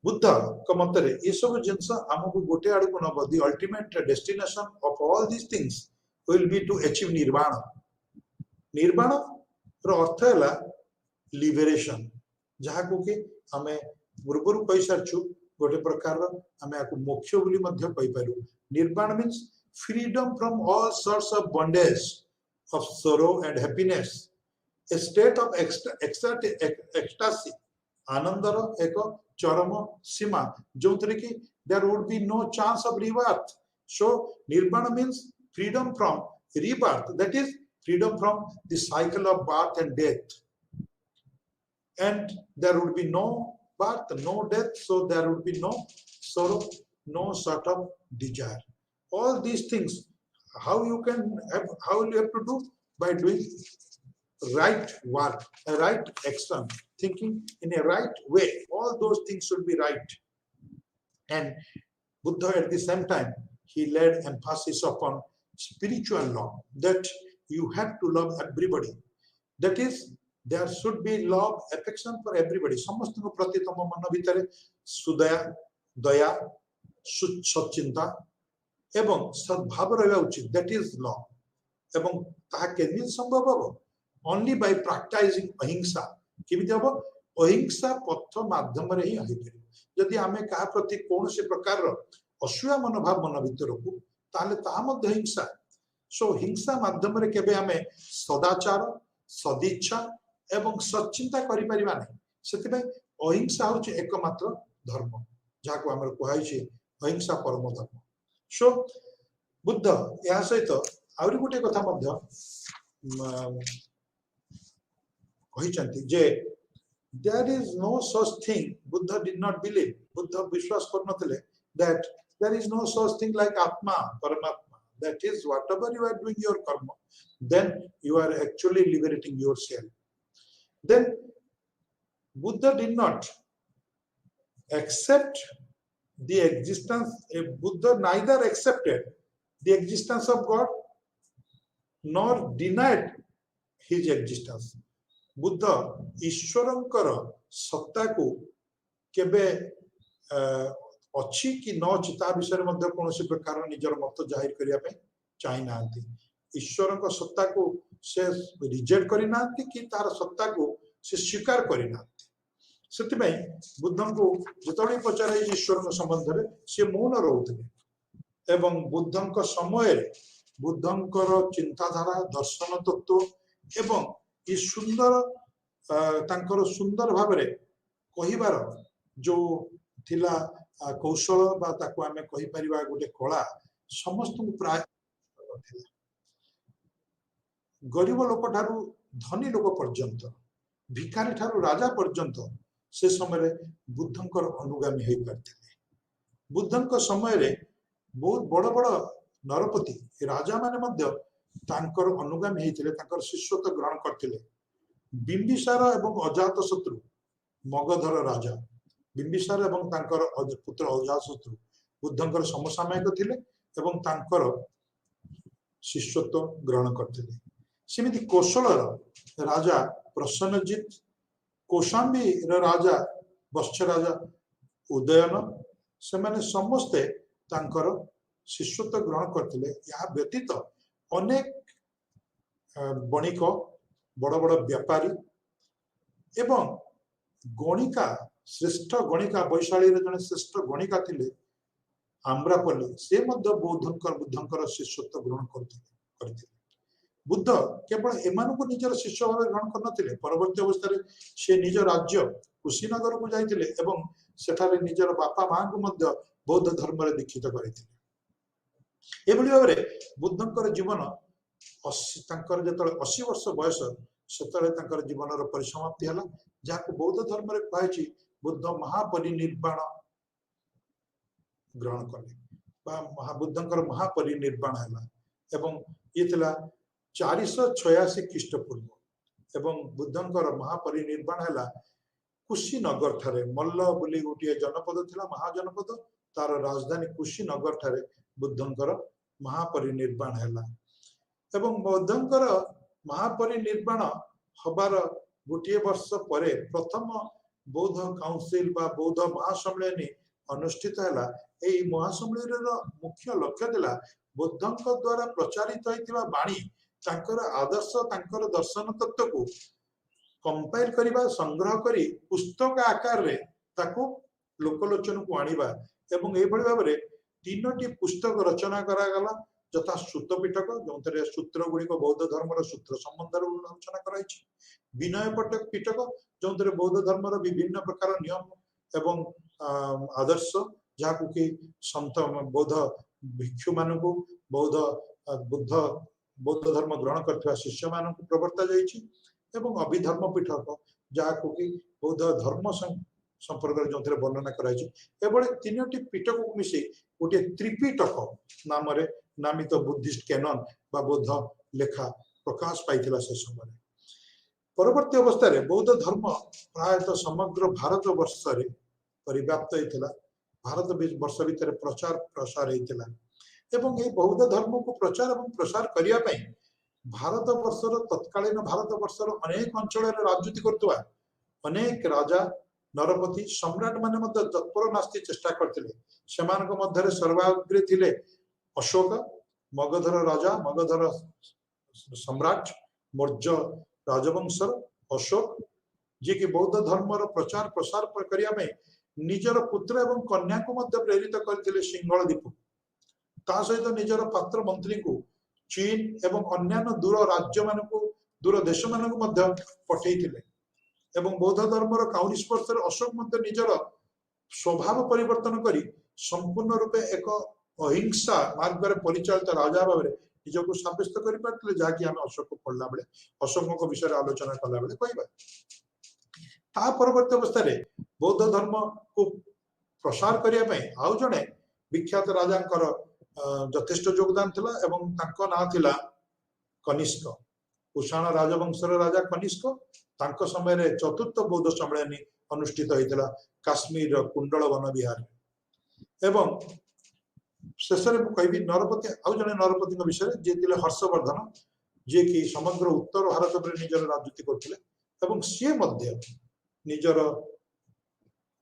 बुद्ध को मतरे ये सब जिनस आमको गोटे आड़ को नब the ultimate destination of all this things will be to achieve nirvana. निर्वाण रो अर्थ हैला लिबरेशन जहाँ को कि आमे पूर्व कहि सारछु गोटे प्रकार आमे आकु मोक्ष बोली मध्य कहि पारु। Nirvana means freedom from all sorts of bondage of sorrow and happiness, a state of ecstasy, आनंदर एक चरम सीमा जो कि there would be no chance of rebirth. So nirvana means freedom from rebirth, that is freedom from the cycle of birth and death, and there would be no birth, no death, so there would be no sorrow, no sort of desire. All these things how you can have, how will you have to do by doing right work, a right action, thinking in a right way. All those things should be right. And Buddha at the same time he laid emphasis upon spiritual law, that you have to love everybody, that is there should be love affection for everybody. समस्त को प्रति तम मन भितर सुदया दया सच्चिंता एवं सद्भाव रहा उचित, दैट इज लॉ। एवं ताहा केमिति संभव हो ओनली बाय प्रैक्टिसिंग अहिंसा। केमिति हो अहिंसा पथ माध्यम रे ही होई परिबो। यदि आमे कहा प्रति कोन से प्रकार असूया मनोभाव मन भीतर को ताले ता मध्य हिंसा। सो हिंसा माध्यम रे केबे आमे सदाचार सदिच्छा एवं सच्चिंता करि परिबा नै। सेति भाई अहिंसा होचे एकमात्र धर्म जाको हमर कहै छै अहिंसा परम धर्म। सो बुद्ध या सहित आउरी गोटे कथा मध्य कहिचंती जे there is no such thing. Buddha did not believe. Buddha Vishwas Karnatale that there is no such thing like Atma, Paramatma. That is, whatever you are doing your karma, then you are actually liberating yourself. Then Buddha did not accept the existence. Buddha neither accepted the existence of God nor denied his existence. Buddha ईश्वरंकर सत्ता को केबे अच्छी कि न अछि ता विषय मध्ये कोनोसी प्रकार निजर मत जाहिर करिया पे चाहि नांती ईश्वरंक सत्ता को से रिजेक्ट करि नांती कि तार सत्ता को से स्वीकार करि नांती सेति पई बुद्धन को जतोडी पचारे ईश्वर संबंध रे से मौन रहउतले एवं बुद्धन को समय बुद्धंकर चिंताधारा दर्शन तत्व एवं ये सुंदर तांकर सुंदर भाबरे कहिबार जो थिला कौशल बा ताको आमे कहि परिबा गोटे कला समस्त प्राय थिला गरीब लोक ठारू धनी लोक पर्यंत भिखारी ठारू राजा पर्यंत से समय बुद्धंकर अनुगामी होई करथिले बुद्धंक समय रे बहुत बड़ बड़ नरपति राजा माने मध्य तांकर अनुगामी हेतिले तांकर शिष्यत्व ग्रहण करथिले बिंबिसार एवं अजात शत्रु मगधर राजा बिंबिसार एवं तांकर पुत्र अजात शत्रु बुद्धंकर समसामयिक थिले एवं तांकर शिष्यत्व ग्रहण करथिले सेमिति कौशलर राजा प्रसन्नजित कौशाम्बी राजा वत्स राजा उदयन से माने समस्ते तांकर शिष्यत्व ग्रहण करथिले या व्यतीत अनेक बणिक बड़ बड़ व्यापारी एवं गणिका श्रेष्ठ गणिका वैशाली जन श्रेष्ठ गणिका थिले आम्रपल्ली से मध्य बुद्धंकर शिष्यत्व ग्रहण करथिले बुद्ध केवल एमानकु निजर शिष्य भाव ग्रहण करनथिले परवर्ती अवस्था से निज राज्य कुशीनगर को जाइथिले एवं सेठारे निजर बापा मां को मध्य बौद्ध धर्म रे दीक्षित करिथिले एभली भाबरे बुद्धंकर जीवन 80 वर्ष बयस सेतरे तांकर जीवन परिसमाप्ति हला जाको बौद्ध धर्म रे कहैछि बुद्ध महापरिनिर्वाण ग्रहण कले बा महाबुद्धंकर महापरिनिर्वाण हला एवं ये थिला 486 ख्रीष्टपूर्व एवं बुद्धंकर महापरिनिर्वाण हला कुशीनगर ठारे मल्ल बोली गोटे जनपद थिला महाजनपद तार राजधानी कुशीनगर ठारे बुद्धंकर महापरिनिर्वाण हला एवं बुद्धंकर महापरिनिर्वाण हबार गोटे वर्ष परे प्रथम बौद्ध काउंसिल बा बौद्ध महासम्मेलन अनुष्ठित हला एई महासम्मेलन मुख्य लक्ष्य थिला बुद्धंक द्वारा प्रचारित होइतिबा बाणी तांकर आदर्श तांकर दर्शन तत्व को कंपाइल करिबा संग्रह करी पुस्तक आकार रे ताको लोकलोचन को आनिबा एवं एई भली भाबरे तीनोटी पुस्तक रचना करा गला जथा सूत पिटक जो सूत्र गुड़िक बौद्ध धर्म सूत्र संबंध आलोचना कराई विनय पिटक जो बौद्ध धर्म विभिन्न प्रकार नियम एवं आदर्श जहाँ कि संत बौद्ध भिक्षु मान बौद्ध बुद्ध बौद्ध धर्म ग्रहण कर शिष्य मान प्रवर्ता जाइए अभिधर्म पिटक जहाँ कि बौद्ध धर्म संपर्क जो वर्णना कराई तीनोटी पिटक को मिसे गोटे त्रिपिटक नाम नामित बुद्धिस्ट कैनन बा बौद्ध लेखा प्रकाश पाइथिला से समय परवर्ती अवस्था रे बौद्ध धर्म प्रायतः समग्र भारत वर्ष रे परिव्याप्त होइथिला भारत वर्ष भीतर प्रचार प्रसार होइथिला एवं ए बौद्ध धर्म को प्रचार एवं प्रसार करिया पई भारत वर्षर तत्कालीन भारत वर्षर अनेक अंचल रे राजनीति करतुवा अनेक राजा नरपति सम्राट माने मध्य तत्पर नास्ति चेष्टा करथिले सेमानक मध्यरे सर्वाग्रे थिले अशोक मगधर राजा मगधर सम्राट मौर्य राजवंशर अशोक जे कि बौद्ध धर्म प्रचार प्रसार करिया में निजर पुत्र एवं कन्या को मध्य प्रेरित करथिले सिंहल दीप ता सहित निजर पात्र मंत्री को चीन एवं अन्यान्य दूर राज्य मानक दूर देश मानक मध्य पठेइथिले एवं बौद्ध धर्म काउनी स्पर्श अशोक मध्य निजर स्वभाव परिवर्तन करी संपूर्ण रूपे एक अहिंसा मार्ग परिचालित राजा भाव निजक सब्यस्त कर जहाँकि आम अशोक पढ़ला बेले अशोक विषय आलोचना कला बेले कहबा ता परवर्ती अवस्था बौद्ध धर्म को प्रसार करने आउ जड़े विख्यात राजा यथेष्ट योगदान थिला एवं तांको ना थिला कनिष्क। कुषाण राजवंशर राजा कनिष्क। तांको समय रे चतुर्थ बौद्ध सम्मेलन अनुष्ठित होइतिला काश्मीर कुंडल वन विहार एवं शेष में कहबी नरपति आउ जड़े नरपति विषय जे थिले हर्षवर्धन जे कि समग्र उत्तर भारत में निजर राजनीति करथिले एवं सी मध्य निजर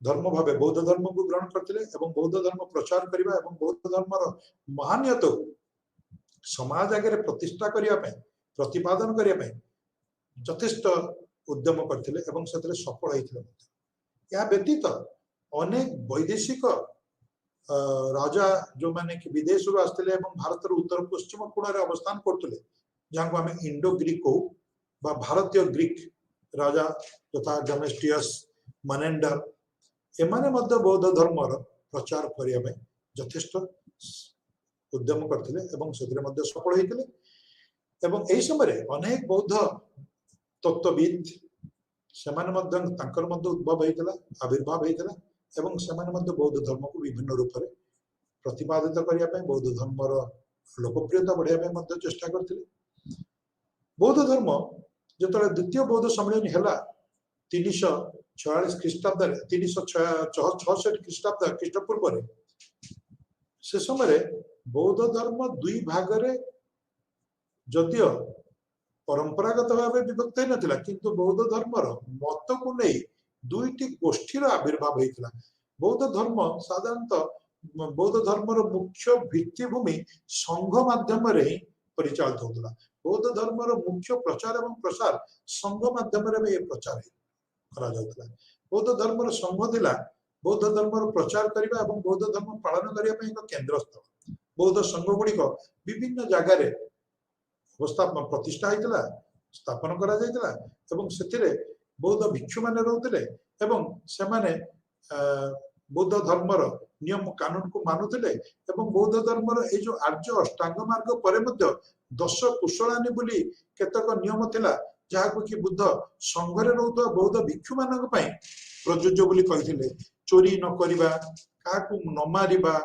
धर्म भावे बौद्ध धर्म को ग्रहण करते एवं बौद्ध धर्म प्रचार करने एवं बौद्ध धर्मर महानियत समाज आगे प्रतिष्ठा करने प्रतिपादन करने यथेष्ट उद्यम करते सफल होते। या व्यतीत अनेक वैदेशिक राजा जो माने कि विदेश आसते भारत उत्तर पश्चिम कोण अवस्थान करते जहाँ को आम इंडो ग्रीक कहू भारतीय ग्रीक राजा तथा डोमेस्टियस मनेंडर एमाने मध्य बौद्ध धर्मर प्रचार करने यथेष्ट उद्यम करते सफल होते एवं यही समय अनेक बौद्ध तत्वविद से उद्भव होता आविर्भाव होता एवं से बौद्ध धर्म को विभिन्न रूप से प्रतिपादित करने बौद्ध धर्मर लोकप्रियता बढ़ाई चेष्टा करते। बौद्ध धर्म जो द्वितीय बौद्ध सम्मेलन है 346 ख्रीष्टाब्द 366 ख्रीष्टाब्द ख्रीष्टपूर्व से समय बौद्ध धर्म दुई भागरे जदियो परंपरागत भाव विभक्त नथिला किंतु बौद्ध धर्मर मत को नहीं दुईटी गोष्ठीर आविर्भाव होता। बौद्ध धर्म साधारणतः बौद्ध धर्मर मुख्य भित्तिभूमि संघ माध्यम ही परिचालित होता। बौद्ध धर्मर मुख्य प्रचार एवं प्रसार संघ माध्यम प्रचार करा जाउतला। बौद्ध धर्मर संघ थिला बौद्ध धर्मर प्रचार करने और बौद्ध धर्म पालन करने एक केन्द्र स्थल। बौद्ध संघ गुड़िक विभिन्न जगार अवस्थापन प्रतिष्ठा होता स्थापन करा जायतिला एवं सेतिरे बौद्ध भिक्षु माने रहउतिले एवं से माने बौद्ध धर्मर नियम कानून को मानुतिले एवं बौद्ध धर्मर ए जो आर्य अष्टांग मार्ग परे मध्य 10 कुशलानी बोली केतक नियम थिला जहाँ कि बुद्ध संघरे रहउतबा बौद्ध भिक्षु मानक पई प्रयोज्य बोली कहिथिले। चोरी न करिबा काकू न मारिबा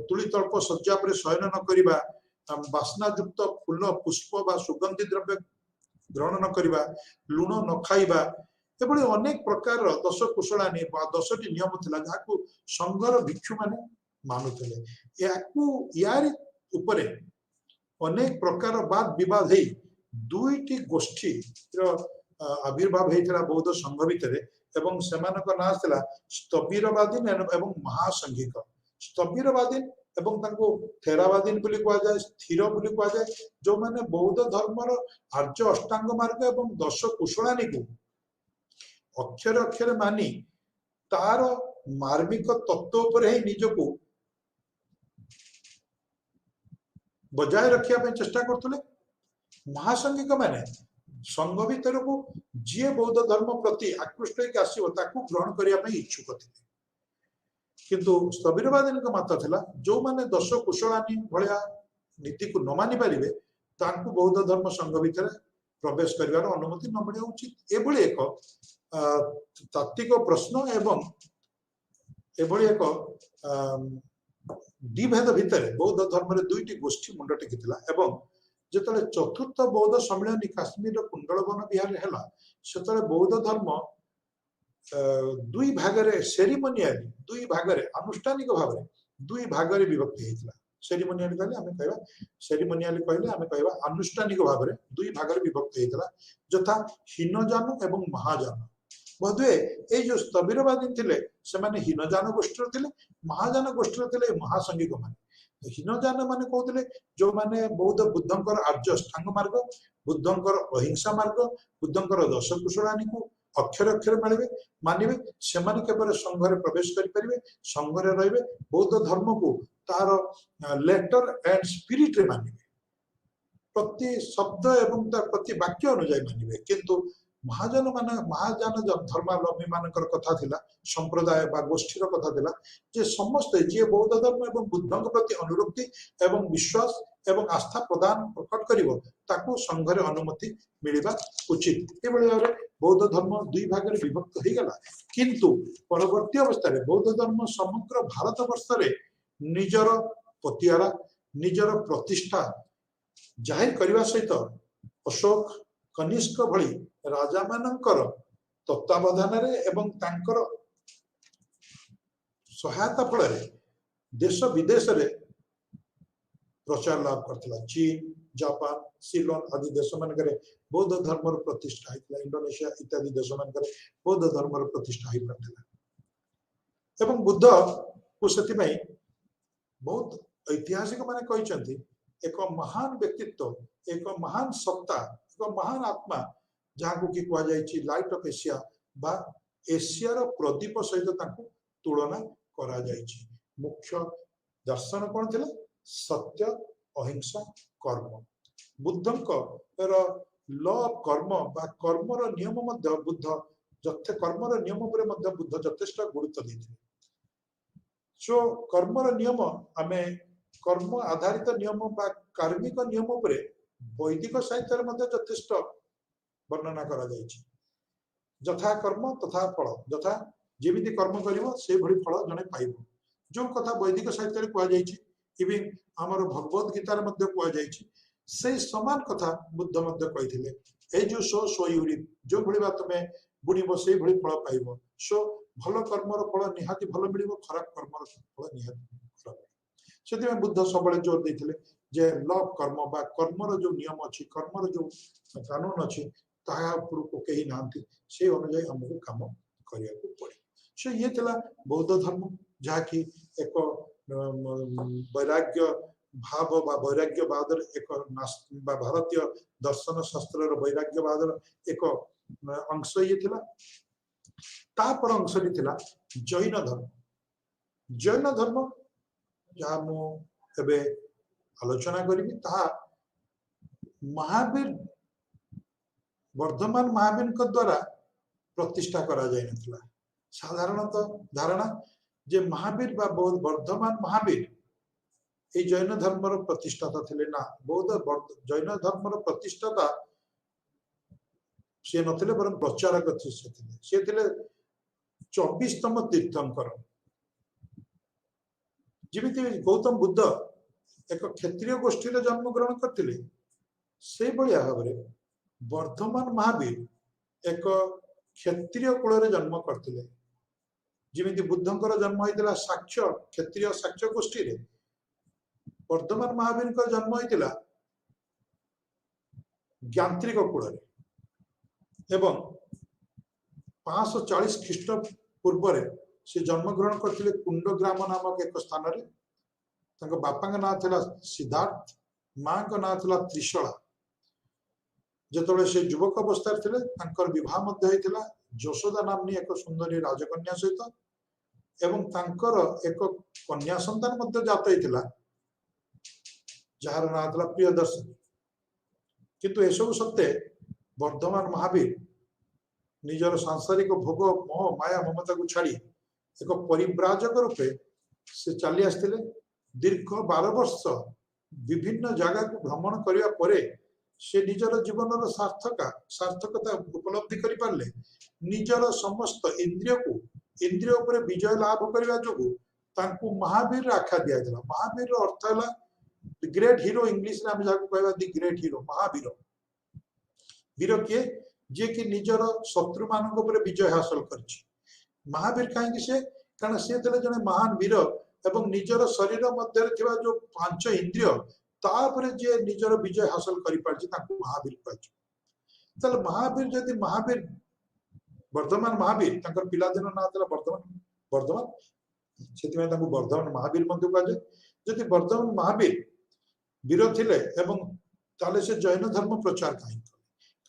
तुलितल्प शज्या पर शयन न करिबा बासनायुक्त फूल पुष्प बा सुगंधी द्रव्य ग्रहण न करिबा लुण न खाइबा एभली अनेक प्रकार 10 कुशलानी 10टी नियम थिला जहाँ संघर भिक्षु माने मानुथिले। यारी उपरे अनेक प्रकार वाद विवाद है दुईटी गोष्ठी आविर्भाव होता बौद्ध संघ भितर एवं सेमानक नाम थिला स्थविरवादीन एवं महासंघिक। स्थविरवादीन एवं तांको थेरावादीन बोली कहा जाए स्थिर बोली कहा जाए जो माने बौद्ध धर्मर आर्य अष्टांग मार्ग एवं 10 कुशलानी को अक्षर अक्षर मानी तार मार्मिक तत्व पर ही निजको बजाय रखा चेष्टा करते। महासंघिक माने संघ भीतर को जी बौद्ध धर्म प्रति आकृष्ट होकर ग्रहण करने इच्छुक थे किंतु स्थविरवादी मत था जो माने 10 कुशलानी भाया नीति को न मानि पारे बौद्ध धर्म संघ भीतर प्रवेश कर अनुमति न मिलिया उचित। एभली एक तात्विक प्रश्न एवं एभली एक दिभेद भितर बौद्ध धर्म दुईटी गोष्ठी मुंड टेकी एवं जिते चतुर्थ बौद्ध सम्मेलन काश्मीर कुंडल वन विहार है से बौद्ध धर्म दुई भागरे सेरिमोनियाली दुई भागरे अनुष्ठानिक भाव दुई भागरे विभक्ति होता। सेरिमोनियाली कहले आमे कहबा सेरिमोनियाली कहले आमे कहबा अनुष्ठानिक भाव दुई भागरे विभक्ति होता यथा हीनजान एवं महाजान। बोधे ये जो स्थविरवादी थे से हीनजान गोष्ठी थे महाजान गोष्ठी थे महासंघिक माने। हीनजान माने कहते जो माने बौद्ध बुद्धंकर आर्य अष्टांग मार्ग बुद्धंकर अहिंसा मार्ग बुद्धंकर 10 कुशलानी को अक्षर अक्षर मानिबे से केवल संघरे प्रवेश करें संघरे रे बौद्ध धर्म को तार लेटर एंड स्पिरिट रे मानिबे प्रति शब्द एवं तार प्रति वाक्य अनुଯାୟୀ मानिबे किंतु महाजान धर्मावलंबी मानकर कथा थिला संप्रदाय बा गोष्ठीर कथा थिला जे समस्त जे बौद्ध धर्म एवं बुद्धଙ୍କ प्रति अनुरक्ति एवं विश्वास एवं आस्था प्रदान प्रकट करिवो ताकू संघरे अनुमति मिलिबा उचित एभଳି भाବରେ बौद्ध धर्म दुई भागरे विभक्त हो गला किंतु परवर्ती अवस्था रे बौद्ध धर्म समग्र भारत वर्ष रे निजर पतियारा निजर प्रतिष्ठा जाहिर करने सहित अशोक कनिष्क भली राजा मानकर तत्वावधान एवं तांकर सहायता फल देश विदेश रे प्रचार लाभ करथिला चीन जापान सिलोन आदि देश मानकर बौद्ध धर्म प्रतिष्ठा होता इंडोनेशिया इत्यादि देश मानकर बौद्ध धर्म प्रतिष्ठा हो पार्थिला एवं बुद्ध को से बहुत ऐतिहासिक माने कहते एक महान व्यक्तित्व एक महान सत्ता एक महान आत्मा जहाँ को कि कहुई लाइट ऑफ एशिया बा एशियार प्रदीप सहित तुलना करा जायछि मुख्य दर्शन कौन थिला सत्य अहिंसा कर्म बुद्धंकर लॉ ऑफ कर्म बा कर्मर नियम मध्य बुद्ध कर्मर नियम पर मध्य बुद्ध यथेष्ट गुरुत्व देथिले सो कर्मर नियम आमे कर्म आधारित नियम बा कार्मिक नियम पर वैदिक साहित्य मध्य यथेष्ट वर्णना करा जायछि यथा कर्म तथा फल यथा जेमिति कर्म करिवो से भली फल जने पाइबो जो कथा वैदिक साहित्य रे कहा जायछि इवन हमर भगवत गीता रे मध्य कहा जायछि से समान कथा बुद्ध मध्य कहिथिले ए जो सो सोयुरी जो भली बात में बुनिबो से भली फल पाइबो सो भल कर्मर फल निहाती भल मिलिबो खराब कर्मर फल निहाती खराब से बुद्ध सब जोर देते जे लव कर्म बा कर्मर जो नियम अच्छी कर्मर जो कानून अच्छी कहीं ना से अनुजाई आमको कम करने पड़े सो ये बौद्ध धर्म जहाँकि एक वैराग्य भाव बा वैराग्यवाद एक भारतीय दर्शन शास्त्र वैराग्यवाद एक अंश ये तापर अंश जैन धर्म जैन धर्म जहाँ मुझे आलोचना करी महावीर वर्धमान महावीर द्वारा प्रतिष्ठा करा जाय नथिला साधारणतः धारणा जे महावीर बा वर्धमान महावीर ये जैन धर्म प्रतिष्ठाता थिले ना बौद्ध जैन धर्म प्रतिष्ठाता से नथिले बरं प्रचारक से थिले 24तम तीर्थंकर जिमिति गौतम बुद्ध एक क्षत्रिय गोष्ठी जन्म ग्रहण करते से भाव में वर्धमान महावीर एक क्षत्रिय कूल जन्म करते जिमिति बुद्धंकर जन्म होता साक्ष्य क्षत्रिय साक्ष्य गोष्ठी रे वर्धमान महावीर का जन्म होता ज्ञात्रिक कूल एवं 540 ख्रीष्ट पूर्व से जन्म ग्रहण करते कुंडग्राम नामक एक स्थान रे बापा का नाम था सिद्धार्थ माँ का नाम था त्रिशला जो से युवक अवस्था विवाह यशोदा नामनी एक सुंदरी राजकन्या सहित एवं एक कन्या संतान जात होता जार ना था प्रियदर्शनी किंतु एसबू सत्ते वर्धमान महावीर निजर सांसारिक भोग मोह माया ममता को छाड़ी एक परिव्राजक रूपे से चली आसते दीर्घ 12 वर्ष विभिन्न जगह को भ्रमण करने परे से निजर जीवन सार्थकता उपलब्धि कर पारे निजर समस्त इंद्रिय उपर विजय लाभ करने जो महावीर आख्या दिया महावीर अर्थ है ग्रेट हीरो इंग्लिश में आम जहाँ कह दि ग्रेट हीरो महावीर वीर किए जे कि निजर शत्रु मान विजय हासिल कर महावीर कहीं से कारण सी जड़े महान वीर एवं निजर शरीर मध्य जो 5 इंद्रिय तापर जे निजर विजय हासिल कर महावीर कह महावीर जदि महावीर वर्धमान महावीर पिलादिन ना वर्धमान वर्धमान से वर्धमान महावीर कहुए जदि वर्धमान महावीर वीर थिले एवं ताले से जैन धर्म प्रचार कहीं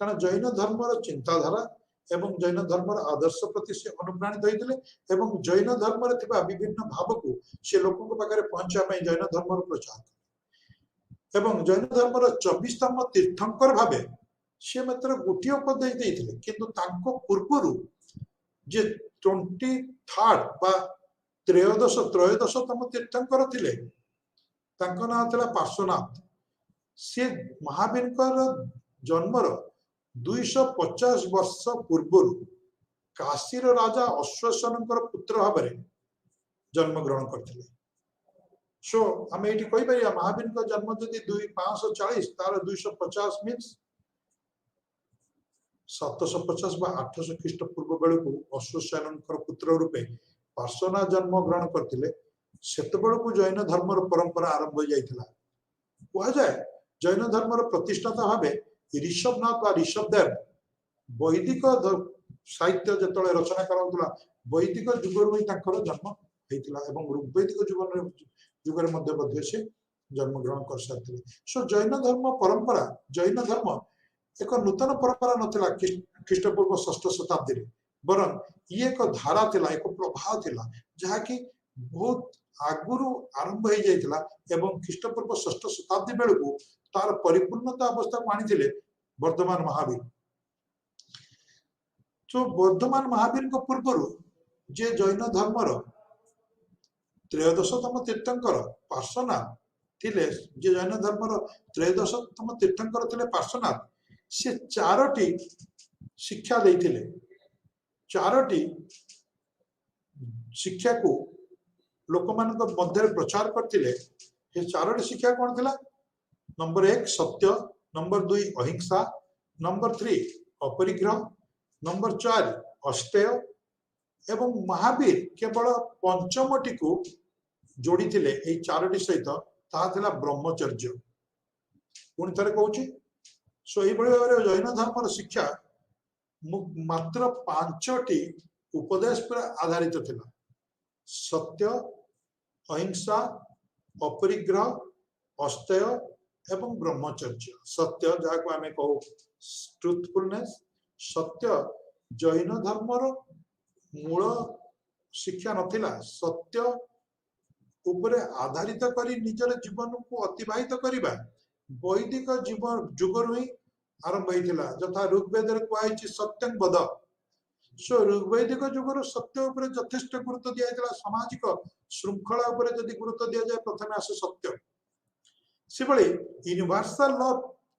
कारण जैन धर्म चिंताधारा एवं जैन धर्म आदर्श प्रति से अनुप्राणित होते एवं जैन धर्म विभिन्न भाव को से लोक पाखे पहुंचापी जैन धर्म प्रचार एवं जैन धर्म 24तम तीर्थंकर भावे से मात्र गोटे उपदेश देइथिले किंतु तांको पूर्वरु जे 23rd बा त्रयोदशतम तीर्थंकर थिले तांको नाम थिला पार्श्वनाथ। से महावीर जन्मर 250 वर्ष पूर्व काशीर राजा अश्वसेन पुत्र भाव जन्म ग्रहण करथिले। सो आम ये महावीर जन्म जदि 540 तार 250 मीन्स 750 बा 800 ख्रीष्टपूर्व बेलू अश्वसेन पुत्र रूपे पार्श्वनाथ जन्म ग्रहण करथिले। सेते बेलू जैन धर्मर परंपरा आरंभ हो जाइथिला। कहा जाए जैन धर्मर प्रतिष्ठाता भावे ऋषभनाथ बा ऋषभदेव वैदिक साहित्य जो रचना करा वैदिक जुगर में जन्म होता है ऋग्वैदिक जुगर मध्य से जन्म ग्रहण कर सारी। सो जैन धर्म परंपरा जैन धर्म एक नूतन परंपरा नथिला ख्रीष्टपूर्व 6ठ शताब्दी बरं ये एक धारा थिला एक प्रभाव थिला जहाँकि बहुत आगुरु आरंभ हो जाइथिला एवं ख्रीष्टपूर्व 6ठ शताब्दी बेलू तार परिपूर्णता अवस्था को आनी वर्धमान महावीर। तो वर्धमान महावीर को पूर्व जे जैन धर्मर त्रयोदशतम तीर्थंकर पार्श्वनाथ थिले जे जैन धर्मर त्रयोदशतम तीर्थंकर थिले पार्श्वनाथ से 4टी शिक्षा देइथिले। 4टी शिक्षा को लोक मान मध्य प्रचार करथिले। ये 4टी शिक्षा कौन थिला? नंबर 1 सत्य, नंबर 2 अहिंसा, नंबर 3 अपरिग्रह, नंबर 4 अस्तेय एवं महावीर केवल पंचमटी को जोड़ी थिले ए 4टी सहित ता थिला ब्रह्मचर्य। पुणी थरे कहूची सो एई बळे भाबरे जैन धर्मर शिक्षा मात्र 5टी उपदेश पर आधारित थिला। सत्य, अहिंसा, अपरिग्रह, अस्तेय एवं ब्रह्मचर्य। सत्य जहाँ को आमे कहू ट्रुथफुलनेस। सत्य जैन धर्मर मूल शिक्षा नथिला। सत्य उपरे आधारित करी निजर जीवन को अतिबाहित करिबा वैदिक जीवन जुगर ही आरंभ होइथिला। जथा ऋग्वेद रे कहैछि सत्यं वद। सो ऋग्वैदिक जुगर सत्य उपरे यथेष्ट गुरुत्व दिया जायतिला। सामाजिक श्रृंखला उपरे यदि गुरुत्व दिया जाए प्रथमे आसे सत्य। सेबळे यूनिवर्सल लॉ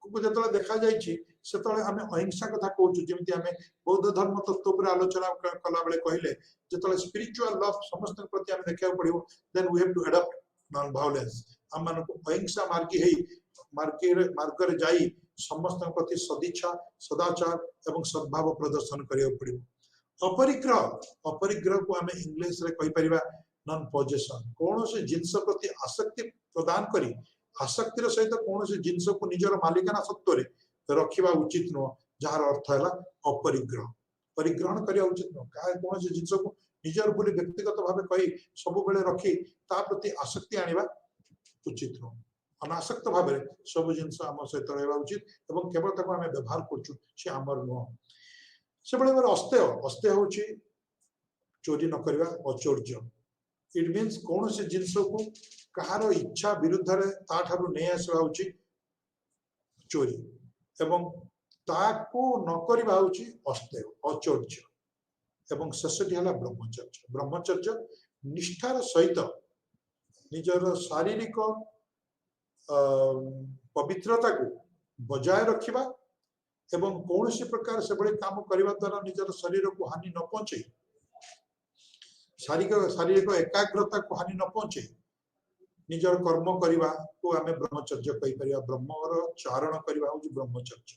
को जतले देखा जायछि सेतले आमे अहिंसा कथा कहूछु। जेमति आमे बौद्ध धर्म तत्व पर आलोचना कला बेले कहिले जतले स्पिरिचुअल लॉ समस्त प्रति आमे देखा पड़िबो then we have to adopt non violence. हम मान को अहिंसा मार्गी हेई मार्ग रे जाई समस्त प्रति सदिच्छा सदाचार एवं सद्भाव प्रदर्शन करियो पड़िबो। अपरिग्रह अपरिग्रह को आमे इंग्लिश रे कहि परिबा नॉन पोजेशन। कौन से जिंस प्रति आसक्ति प्रदान करी आसक्तिर सहित कौन से जिंस को निजर मालिकाना सत्व रे रखिबा उचित नो जार अर्थ है अपरिग्रह। परिग्रहण करिया उचित नो का कौन से जिंस को निजर बोली व्यक्तिगत भाव कही सब बेले रखी ता प्रति आसक्ति आनिबा उचित नो। अनासक्त भाव सब जिनस आम सहित रहा उचित एवं केवल ताको आमे व्यवहार करछु से आमर नुह। से बळे अस्तेय अस्तेय होची चोरी न करबा अचौर्य। इट मीन्स कौन से जिनस को कहार इच्छा विरुद्ध रे ता ठारू नै आसबा उचित चोरी एवं ताको न करबा उचित अस्तेय अचौर्य। एवं शेषटी हला ब्रह्मचर्य। ब्रह्मचर्य निष्ठार सहित निजर शारीरिक पवित्रता को बजाय रखिबा एवं कौन सी प्रकार से बड़े काम करबा द्वारा निजर शरीर को हानि न पहुंचे शारीरिक एकाग्रता को हानि न पहुंचे निजर कर्म करबा को आमे ब्रह्मचर्य कहि परिबा। ब्रह्मर चारण करबा हो ब्रह्मचर्य।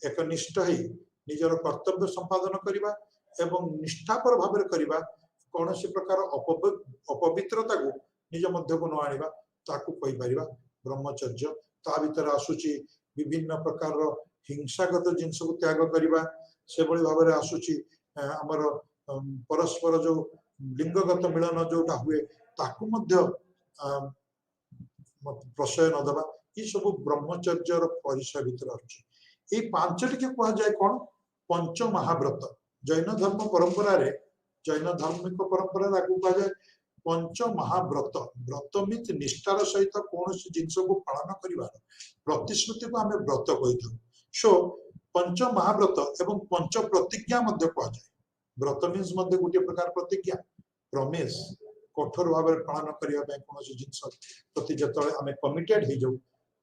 एक निष्ठ ही निजर कर्तव्य संपादन करबा एवं निष्ठापर भाव में करबा कौन सी प्रकार अपवित्रता को निज मध्य को न आनिबा ताकू कहि परिबा ब्रह्मचर्य। ता भीतर आसुची विभिन्न प्रकार हिंसागत जिनस को त्याग करबा से बड़ी भाव में आसुची हमर परस्पर जो लिंगगत मिलन जोटा हुए ताकू मध्य प्रशय न दबा ये सब ब्रह्मचर्यर परिचय भीतर अच्छे। 5टी के कहा जाए कौन पंच महाव्रत। जैन धर्म परंपरा रे जैन धार्मिक परंपरा कहा जाए पंच महाव्रत। व्रत मीन्स निष्ठार सहित कौन जिनस को पालन कर प्रतिश्रुति को आम व्रत कही। सो पंच महाव्रत एवं पंच प्रतिज्ञा मध्य कह जाए। व्रत मीन्स मध्य गोटे प्रकार प्रतिज्ञा प्रॉमिस कठोर भाव में पालन करने कौन जिन प्रति जो आम कमिटेड हो जाऊ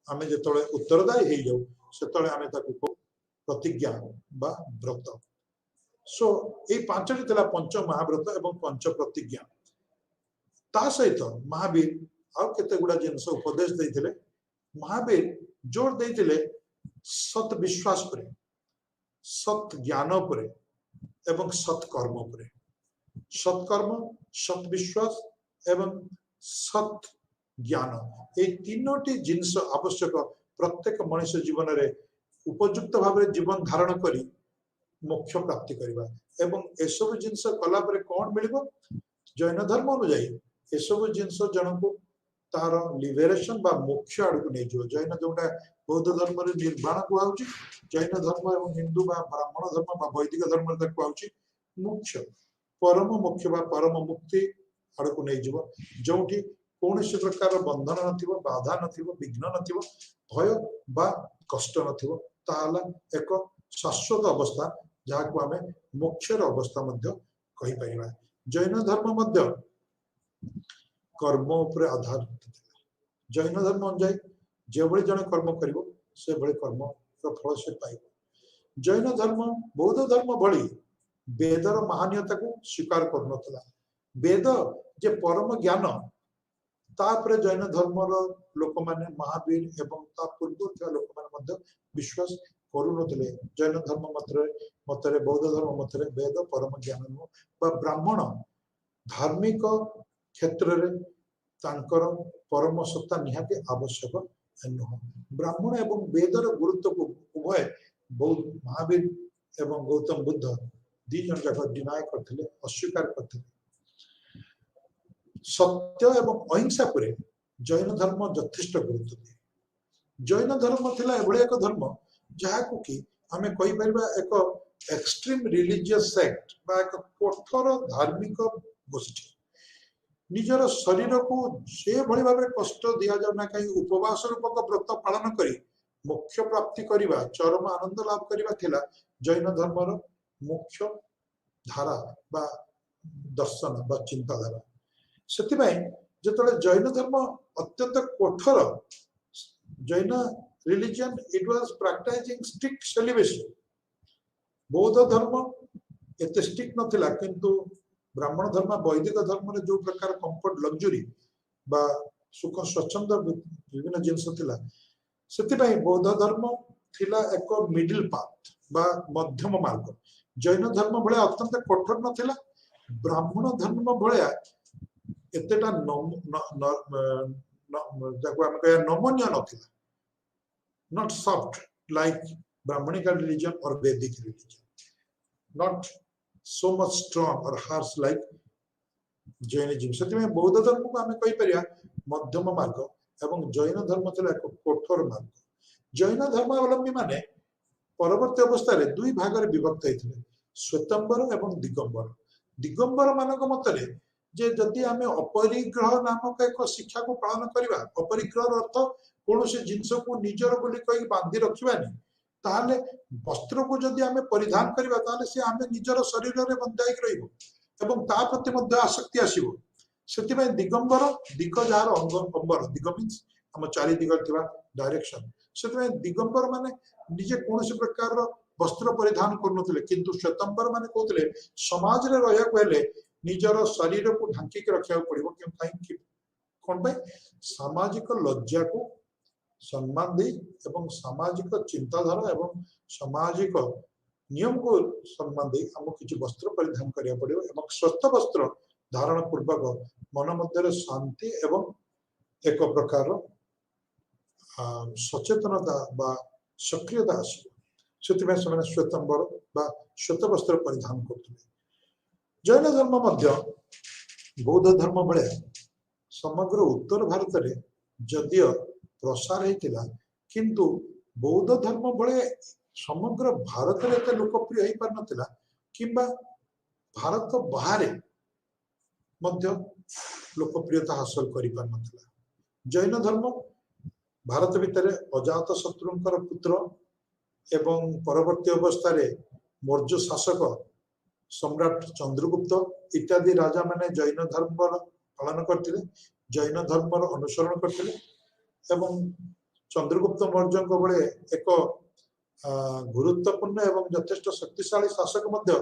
आम जो उत्तरदायी हो जाऊ से आम प्रतिज्ञा बा व्रत। सो ये पांचटी थिला पंच महाव्रत एवं पंच प्रतिज्ञा। ता सहित महावीर आउ केते गुडा जिनस उपदेश देइथिले। महावीर जोर देइथिले सत विश्वास पर, सत ज्ञान पर एवं सत्कर्म पर। सत्कर्म, सत विश्वास एवं सत ज्ञान ये तीनोटी जिनस आवश्यक प्रत्येक मनुष्य जीवन में उपयुक्त भाव जीवन धारण करी मोक्ष प्राप्ति करवा। एवं एसबु जिनस कला परे कौन मिलिबो? जैन धर्म अनुଯାयी एसबु जिनस जन को तार लिबरेशन बा मोक्ष आड़ को नहीं जो। जैन जोटा बौद्ध धर्म रे निर्वाण कुआउची, जैन धर्म एवं हिंदू बा ब्राह्मण धर्म बा वैदिक धर्म रे कुआउची मोक्ष, परम मोक्ष बा परम मुक्ति आड़ को नहीं जो। जोठी कौन प्रकार बंधन नथिबो, बाधा नथिबो, विघ्न नथिबो, भय बा कष्ट नथिबो, ताला एक शाश्वत अवस्था जहाँ को आम मोक्षर अवस्था कही परिबा। जैन धर्म मध्य कर्म उपर आधारित। जैन धर्म अनुଯାयी जो भली जन कर्म करिवो से भली कर्म फल से पाइबो। जैन धर्म बौद्ध धर्म भली वेदर महानीयता को स्वीकार करनतला। वेद जे परम ज्ञान तापर जैन धर्मर लोक माने महावीर एवं ता पूर्व लोक माने विश्वास करुनथिले। जैन धर्म मतरे बौद्ध धर्म मतरे वेद परम ज्ञान नुह। ब्राह्मण धार्मिक क्षेत्र रे तांकर परम सत्ता निहाती आवश्यक नुह। ब्राह्मण एवं वेदर गुरुत्व को उभय बौद्ध महावीर एवं गौतम बुद्ध दी जन जाक डिनाय करथिले, अस्वीकार करथिले। सत्य एवं अहिंसा पर जैन धर्म यथेष्ट गुरुत्व दिए। जैन धर्म थिला एभଳି एक धर्म जहाँ को कि आमे कहि परबा एक एक्सट्रीम रिलीजियस सेक्ट बा एक कठोर धार्मिक गोष्ठी। निजर शरीर को से भली भाव कष्ट दिया जाऊ ना कहीं उपवास रूपक व्रत पालन करी मोक्ष प्राप्ति करिबा, चरम आनंद लाभ करिबा थिला जैन धर्मर मुख्य धारा बा दर्शन बा चिंताधारा। सेतिबाई जेतले जैन धर्म अत्यंत कठोर, Jain religion it was practising strict celebration. बौद्ध धर्म एते स्ट्रिक्ट नथिला, किंतु ब्राह्मण धर्म वैदिक धर्म रे जो प्रकार कंफर्ट लग्जरी बा सुख स्वच्छंद विभिन्न जिनस थिला, सेतिबाई बौद्ध धर्म थिला एक मिडिल पाथ बा मध्यम मार्ग। जैन धर्म भले अत्यंत कठोर नथिला, ब्राह्मण धर्म भले एतेटा नमनीय नथिला, not soft like Brahmanical religion or Vedic religion, not so much strong or harsh like Jainism। से बौद्ध धर्म को आम कहीपर मध्यम मार्ग एवं जैन धर्म था एक कठोर मार्ग। जैन धर्मावलंबी माने परवर्ती अवस्था दुई भाग में विभक्त होते, श्वेतंबर एवं दिगंबर। दिगंबर मानक मतरे जे जदि आम अपरिग्रह नामक एक शिक्षा को पालन करवा, अपरिग्रह अर्थ कौन से जिनस को निजर बोली कही बांधि रखानी, ताहले वस्त्र को जदि आम परिधान करवा ताहले से आम निजर शरीर में बंधाई रहिबो एवं ता प्रति मध्य आसक्ति आसीबो। सेतिबाई दिगंबर, दिग जार अंग अंबर, दिग मीन्स हम चारि दिग थिबा डायरेक्शन। सेतिबाई दिगंबर माने निजे कौन से प्रकार वस्त्र परिधान करनुथिले, किंतु श्वेतंबर माने कहउथिले समाज रे रहया को हेले निजर शरीर को ढांकी के रखिया पड़िबो। क्यों कहीं कौन भाई सामाजिक लज्जा को सम्मान दे एवं सामाजिक चिंताधारा एवं सामाजिक नियम को सम्मान दे हमको किसी वस्त्र परिधान करिया पड़िबो एवं स्वस्थ वस्त्र धारण पूर्वक मन मध्य शांति एवं एक प्रकार सचेतनता बा सक्रियता आसीबो। सेतिबे से श्वेतंबर बा श्वेत वस्त्र परिधान करथुले। जैन धर्म मध्य बौद्ध धर्म बळे समग्र उत्तर भारत रे जदियो प्रसार होता, किंतु बौद्ध धर्म बळे समग्र भारत रे एते लोकप्रिय हो पार नथिला किंबा भारत बाहर मध्य लोकप्रियता हासिल करि पार नथिला। जैन धर्म भारत भितर अजात शत्रुंकर पुत्र एवं परवर्ती अवस्था रे मौर्य शासक सम्राट चंद्रगुप्त इत्यादि राजा माने जैन धर्म पालन करते, जैन धर्म अनुसरण करते एवं चंद्रगुप्त मौर्य बड़े एक गुरुत्वपूर्ण एवं यथेष्ट शक्तिशाली शासक मध्य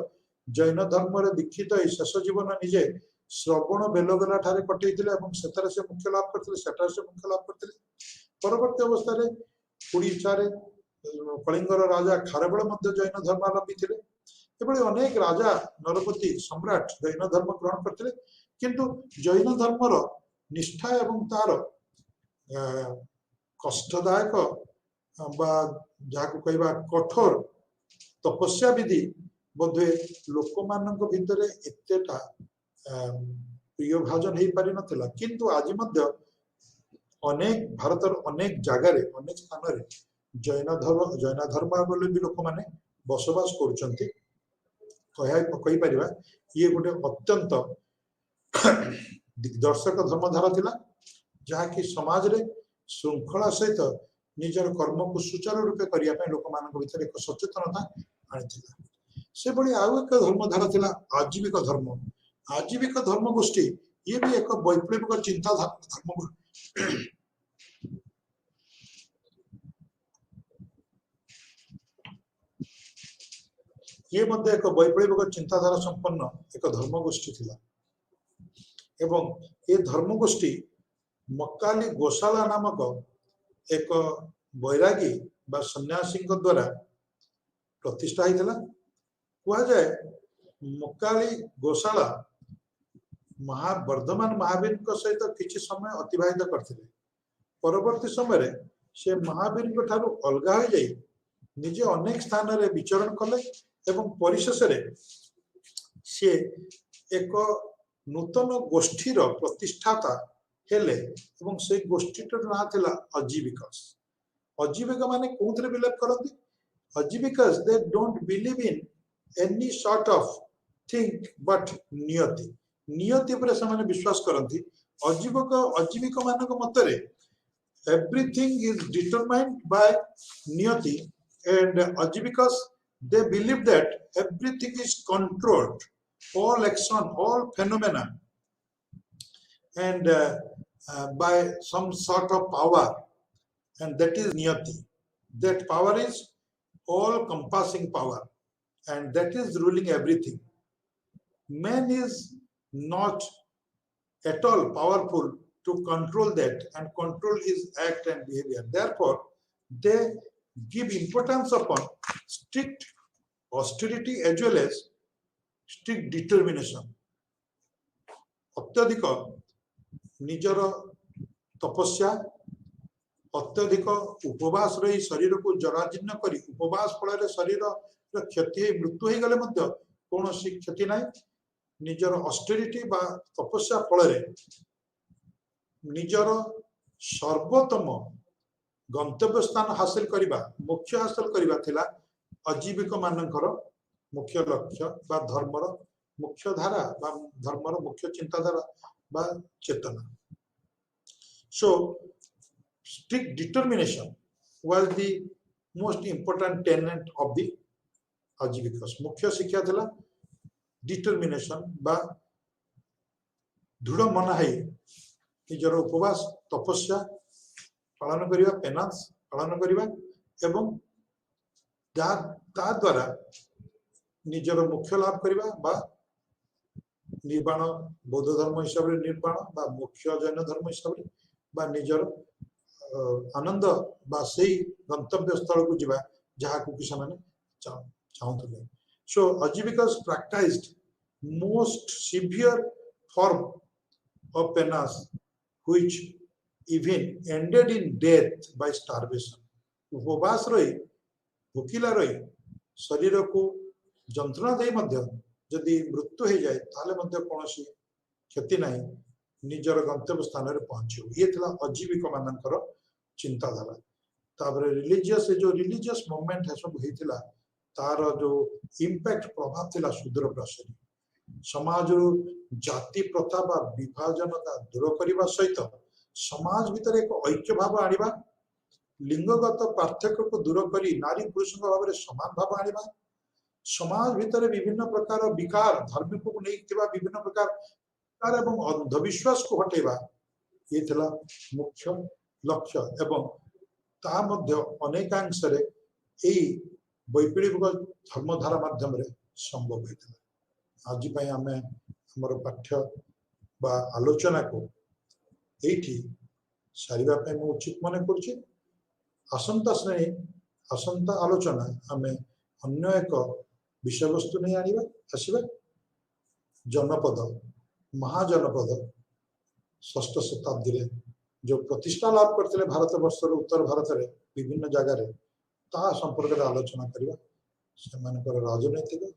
जैन धर्म दीक्षित शेष जीवन निजे श्रवण बेलगोला ठारे कटेइथिले एवं सेतारे से मुख्य लाभ करथिले, सेतारे से मुख्य लाभ करथिले। परवर्ती अवस्था रे उड़ीसा रे कलिंगर राजा खारबेल मध्य जैन धर्मावलंबी थिले। एभली अनेक राजा नरपति सम्राट जैन धर्म ग्रहण करथिले, किंतु जैन धर्मर निष्ठा एवं तार कष्टदायक बा जाको कहबा कठोर तपस्या विधि बोधे लोक मानक भितर एतेटा प्रिय भाजन हो पारि नथिला, किंतु आज मध्य अनेक भारतर अनेक जगार अनेक स्थान रे जैन धर्मावलंबी लोक माने बसवास करुचंती। कही परिबा ये गोटे अत्यंत दिग्दर्शक धर्मधारा थिला, जहाँकि समाज रे श्रृंखला सहित निजर कर्म को सुचारू रूपे करिया पे लोक मानक भितर एक सचेतनता आनिथिला। से बड़ी आउ एक धर्मधारा थिला आजीविक धर्म। आजीविक धर्म गोष्ठी ये भी एक वैप्लविक चिंताधारा धर्म। ये मध्य एक वैप्लविक चिंताधारा संपन्न एक धर्म गोष्ठी थिला एवं ये धर्म गोष्ठी मक्काली गोशाला नामक एक बैरागी बा सन्यासी द्वारा प्रतिष्ठा होता। कह जाए मक्काली गोशाला वर्धमान महावीर सहित किसी समय अतिबाहित करते। परवर्ती समय से महावीर ठारू अलग हो जाए निजे अनेक स्थान रे विचरण कले एवं परिशेष सी एक नूतन गोष्ठीर प्रतिष्ठाता हेले एवं से गोष्ठीटर ना थिला अजीविकस। अजीविक माने कोथरे बिलीव करंती? Ajivikas they don't believe in any sort of thing but नियति। नियति पर से माने विश्वास करंती। अजीविक मानक मतरे एवरीथिंग इज डिटरमाइंड बाय नियति and अजीविकस they believe that everything is controlled, all action, all phenomena and by some sort of power, and that is niyati. That power is all compassing power and that is ruling everything. Man is not at all powerful to control that and control his act and behavior. Therefore they give importance upon strict austerity as well as strict determination. अत्यधिक निजर तपस्या, अत्यधिक उपवास रही शरीर को जराजीर्ण करी उपवास फल शरीर क्षति मृत्यु हो गले कौन क्षति ना। निजर ऑस्टेरिटी बा तपस्या फल निजर सर्वोत्तम गंतव्य स्थान हासिल करने मुख्य हासिल करवा थिला अजीविक मानकर मुख्य लक्ष्य बा धर्मर मुख्य धारा बा धर्मर मुख्य चिंताधारा बा चेतना। So strict determination was the most important tenet of the Ajivikas. मुख्य शिक्षा थिला डिटरमिनेशन बा दृढ़ मना है निजर उपवास तपस्या पालन करिवा, पेनांस पालन करिवा एवं द्वारा निजर मुख्य लाभ करिवा बा निर्वाण बौद्ध धर्म हिसाब रे निर्वाण बा मुख्य जैन धर्म हिसाब रे बा निजर आनंद बा सही गंतव्य स्थल को जिबा जहा को किसा माने चाहतले। So Ajivikas practised most severe form of penance which even ended in death by starvation. उपवास रही भूखिला रही शरीर को जंत्रणा दे जदि मृत्यु हो जाए ताले कौन क्षति ना निजर गंतव्य स्थान रे पहुंचे। ये थिला अजीविक मानकर चिंताधारा। तापर रिलीजियस जो रिलीजियस मूवमेंट है सब होइतिला तार जो इंपैक्ट प्रभाव थिला सुदूर प्रसारी समाज जाति प्रथा बा विभाजनता दूर करने सहित समाज भीतर एक ऐक्य भाव आनिबा लिंगगत पार्थक्य को दूर करी नारी पुरुष भाव में समान भाव आनिबा समाज भितर विभिन्न प्रकार विकार धार्मिक को नहीं विभिन्न प्रकार विकार एवं अंधविश्वास को हटेबा ये थिला मुख्य लक्ष्य एवं ता मध्य अनेकांश रे एई वैप्लविक धर्मधारा माध्यम रे संभव होता आज आम हमर पाठ्य बा आलोचना को एठी सारिबा पे मु उचित मन करछि आसंता श्रेणी आसंता आलोचना आमे अन्य एक विषय वस्तु नहीं आनिबा आसीबा जनपद महाजनपद षष्ठ शताब्दी रे जो प्रतिष्ठा लाभ करते भारत वर्ष उत्तर भारत रे विभिन्न जगह रे ता संपर्क रे आलोचना करिबा से मानकर राजनैतिक